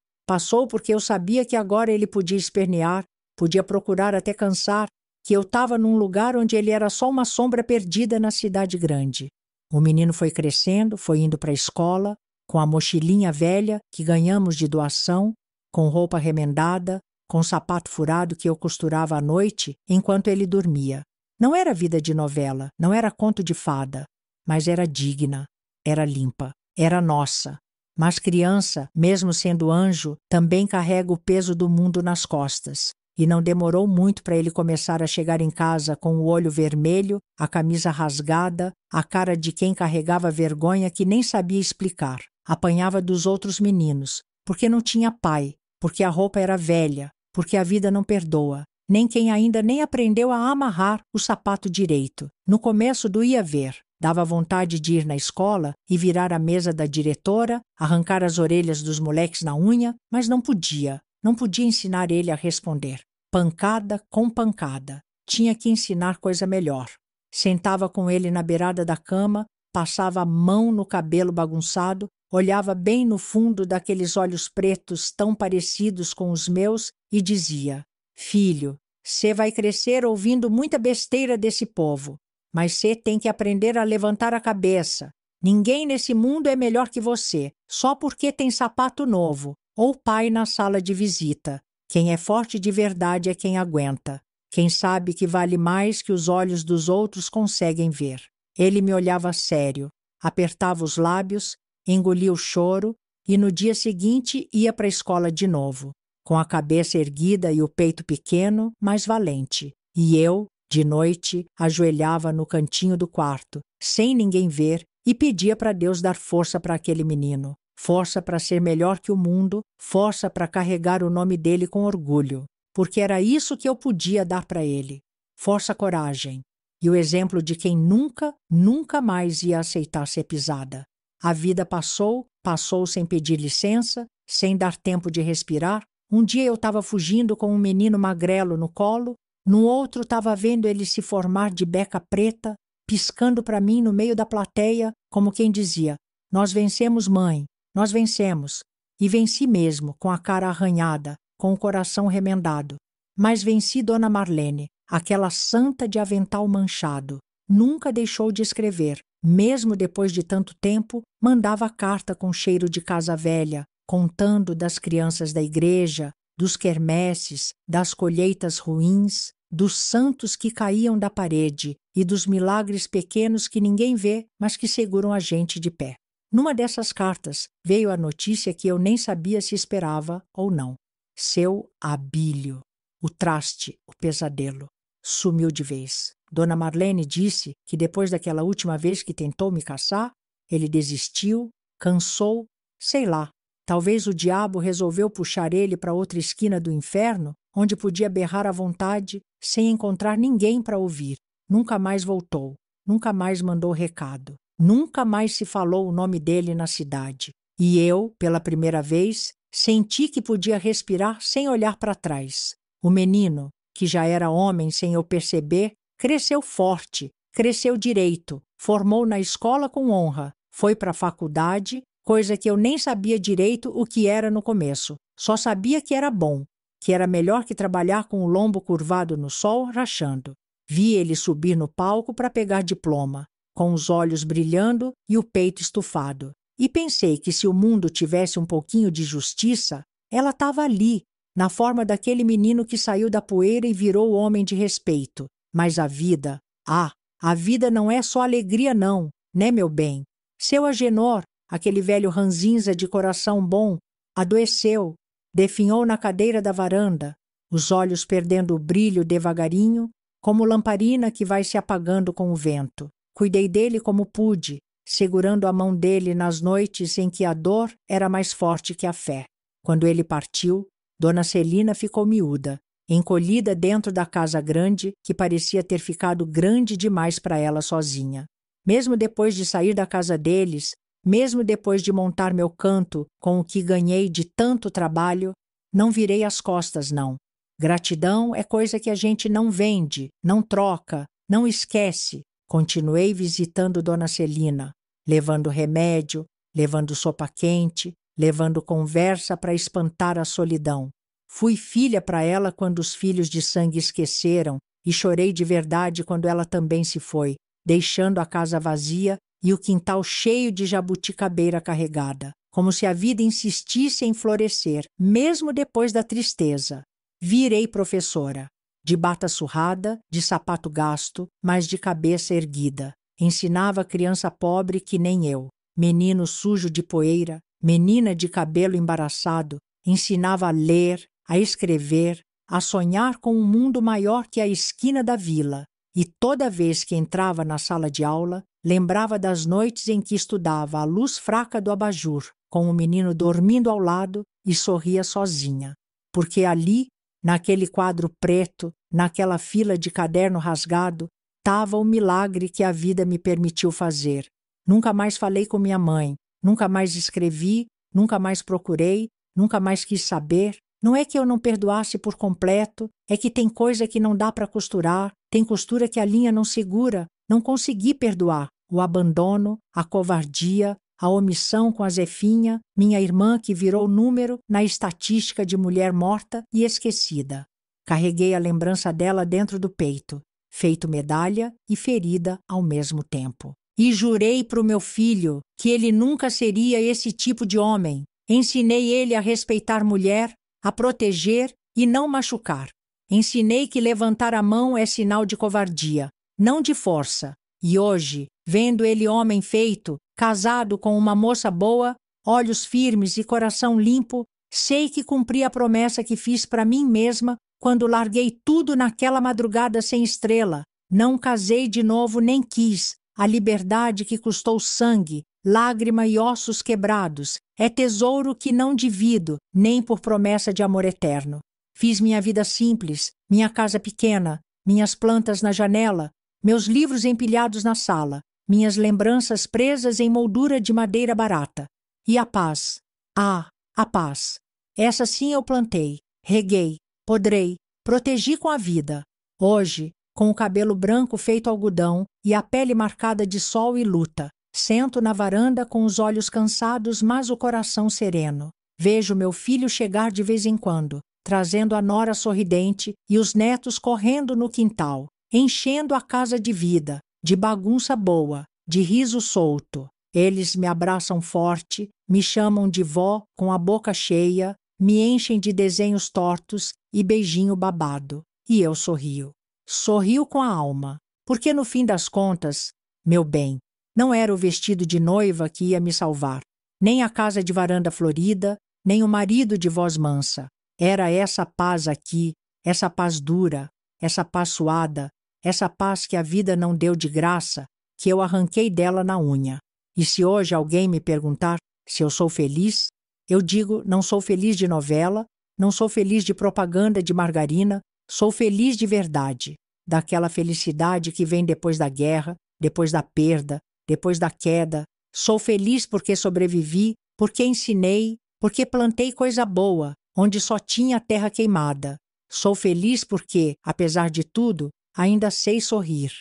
porque eu sabia que agora ele podia espernear, podia procurar até cansar, que eu estava num lugar onde ele era só uma sombra perdida na cidade grande. O menino foi crescendo, foi indo para a escola, com a mochilinha velha que ganhamos de doação, com roupa remendada, com sapato furado que eu costurava à noite enquanto ele dormia. Não era vida de novela, não era conto de fada, mas era digna, era limpa, era nossa. Mas criança, mesmo sendo anjo, também carrega o peso do mundo nas costas. E não demorou muito para ele começar a chegar em casa com o olho vermelho, a camisa rasgada, a cara de quem carregava vergonha que nem sabia explicar. Apanhava dos outros meninos, porque não tinha pai, porque a roupa era velha, porque a vida não perdoa, nem quem ainda nem aprendeu a amarrar o sapato direito. No começo doía ver. Dava vontade de ir na escola e virar a mesa da diretora, arrancar as orelhas dos moleques na unha, mas não podia. Não podia ensinar ele a responder. Pancada com pancada. Tinha que ensinar coisa melhor. Sentava com ele na beirada da cama, passava a mão no cabelo bagunçado, olhava bem no fundo daqueles olhos pretos tão parecidos com os meus e dizia: Filho, cê vai crescer ouvindo muita besteira desse povo. Mas você tem que aprender a levantar a cabeça. Ninguém nesse mundo é melhor que você, só porque tem sapato novo, ou pai na sala de visita. Quem é forte de verdade é quem aguenta. Quem sabe que vale mais que os olhos dos outros conseguem ver. Ele me olhava sério, apertava os lábios, engolia o choro e no dia seguinte ia para a escola de novo, com a cabeça erguida e o peito pequeno, mas valente. E eu, de noite, ajoelhava no cantinho do quarto, sem ninguém ver, e pedia para Deus dar força para aquele menino. Força para ser melhor que o mundo, força para carregar o nome dele com orgulho, porque era isso que eu podia dar para ele. Força, coragem, e o exemplo de quem nunca, nunca mais ia aceitar ser pisada. A vida passou sem pedir licença, sem dar tempo de respirar. Um dia eu estava fugindo com um menino magrelo no colo, no outro estava vendo ele se formar de beca preta, piscando para mim no meio da plateia, como quem dizia: nós vencemos, mãe, nós vencemos. E venci mesmo, com a cara arranhada, com o coração remendado. Mas venci Dona Marlene, aquela santa de avental manchado. Nunca deixou de escrever. Mesmo depois de tanto tempo, mandava carta com cheiro de casa velha, contando das crianças da igreja, dos quermesses, das colheitas ruins, dos santos que caíam da parede e dos milagres pequenos que ninguém vê, mas que seguram a gente de pé. Numa dessas cartas veio a notícia que eu nem sabia se esperava ou não. Seu Abílio, o traste, o pesadelo, sumiu de vez. Dona Marlene disse que depois daquela última vez que tentou me caçar, ele desistiu, cansou, sei lá. Talvez o diabo resolveu puxar ele para outra esquina do inferno, onde podia berrar à vontade, sem encontrar ninguém para ouvir. Nunca mais voltou, nunca mais mandou recado, nunca mais se falou o nome dele na cidade. E eu, pela primeira vez, senti que podia respirar sem olhar para trás. O menino, que já era homem sem eu perceber, cresceu forte, cresceu direito, formou na escola com honra, foi para a faculdade, coisa que eu nem sabia direito o que era no começo. Só sabia que era bom, que era melhor que trabalhar com o lombo curvado no sol, rachando. Vi ele subir no palco para pegar diploma, com os olhos brilhando e o peito estufado. E pensei que se o mundo tivesse um pouquinho de justiça, ela estava ali, na forma daquele menino que saiu da poeira e virou homem de respeito. Mas a vida, a vida não é só alegria não, né, meu bem? Seu Agenor, aquele velho ranzinza de coração bom, adoeceu, definhou na cadeira da varanda, os olhos perdendo o brilho devagarinho, como lamparina que vai se apagando com o vento. Cuidei dele como pude, segurando a mão dele nas noites em que a dor era mais forte que a fé. Quando ele partiu, Dona Celina ficou miúda, encolhida dentro da casa grande, que parecia ter ficado grande demais para ela sozinha. Mesmo depois de sair da casa deles, mesmo depois de montar meu canto com o que ganhei de tanto trabalho, não virei as costas, não. Gratidão é coisa que a gente não vende, não troca, não esquece. Continuei visitando Dona Celina, levando remédio, levando sopa quente, levando conversa para espantar a solidão. Fui filha para ela quando os filhos de sangue esqueceram e chorei de verdade quando ela também se foi, deixando a casa vazia e o quintal cheio de jabuticabeira carregada, como se a vida insistisse em florescer, mesmo depois da tristeza. Virei professora, de bata surrada, de sapato gasto, mas de cabeça erguida. Ensinava criança pobre que nem eu, menino sujo de poeira, menina de cabelo embaraçado, ensinava a ler, a escrever, a sonhar com um mundo maior que a esquina da vila. E toda vez que entrava na sala de aula, lembrava das noites em que estudava à luz fraca do abajur, com o menino dormindo ao lado e sorria sozinha. Porque ali, naquele quadro preto, naquela fila de caderno rasgado, estava o milagre que a vida me permitiu fazer. Nunca mais falei com minha mãe, nunca mais escrevi, nunca mais procurei, nunca mais quis saber. Não é que eu não perdoasse por completo, é que tem coisa que não dá para costurar, tem costura que a linha não segura. Não consegui perdoar o abandono, a covardia, a omissão com a Zefinha, minha irmã que virou número na estatística de mulher morta e esquecida. Carreguei a lembrança dela dentro do peito, feito medalha e ferida ao mesmo tempo. E jurei para o meu filho que ele nunca seria esse tipo de homem. Ensinei ele a respeitar mulher, a proteger e não machucar. Ensinei que levantar a mão é sinal de covardia, não de força. E hoje, vendo ele homem feito, casado com uma moça boa, olhos firmes e coração limpo, sei que cumpri a promessa que fiz para mim mesma quando larguei tudo naquela madrugada sem estrela. Não casei de novo nem quis. A liberdade que custou sangue, lágrima e ossos quebrados é tesouro que não divido, nem por promessa de amor eterno. Fiz minha vida simples, minha casa pequena, minhas plantas na janela, meus livros empilhados na sala, minhas lembranças presas em moldura de madeira barata. E a paz. Ah, a paz. Essa sim eu plantei, reguei, podrei, protegi com a vida. Hoje, com o cabelo branco feito algodão e a pele marcada de sol e luta, sento na varanda com os olhos cansados, mas o coração sereno. Vejo meu filho chegar de vez em quando, trazendo a nora sorridente e os netos correndo no quintal, enchendo a casa de vida, de bagunça boa, de riso solto. Eles me abraçam forte, me chamam de vó com a boca cheia, me enchem de desenhos tortos e beijinho babado. E eu sorrio. Sorrio com a alma, porque no fim das contas, meu bem, não era o vestido de noiva que ia me salvar, nem a casa de varanda florida, nem o marido de voz mansa. Era essa paz aqui, essa paz dura, essa paz suada, essa paz que a vida não deu de graça, que eu arranquei dela na unha. E se hoje alguém me perguntar se eu sou feliz, eu digo: não sou feliz de novela, não sou feliz de propaganda de margarina, sou feliz de verdade, daquela felicidade que vem depois da guerra, depois da perda, depois da queda. Sou feliz porque sobrevivi, porque ensinei, porque plantei coisa boa, onde só tinha terra queimada. Sou feliz porque, apesar de tudo, ainda sei sorrir.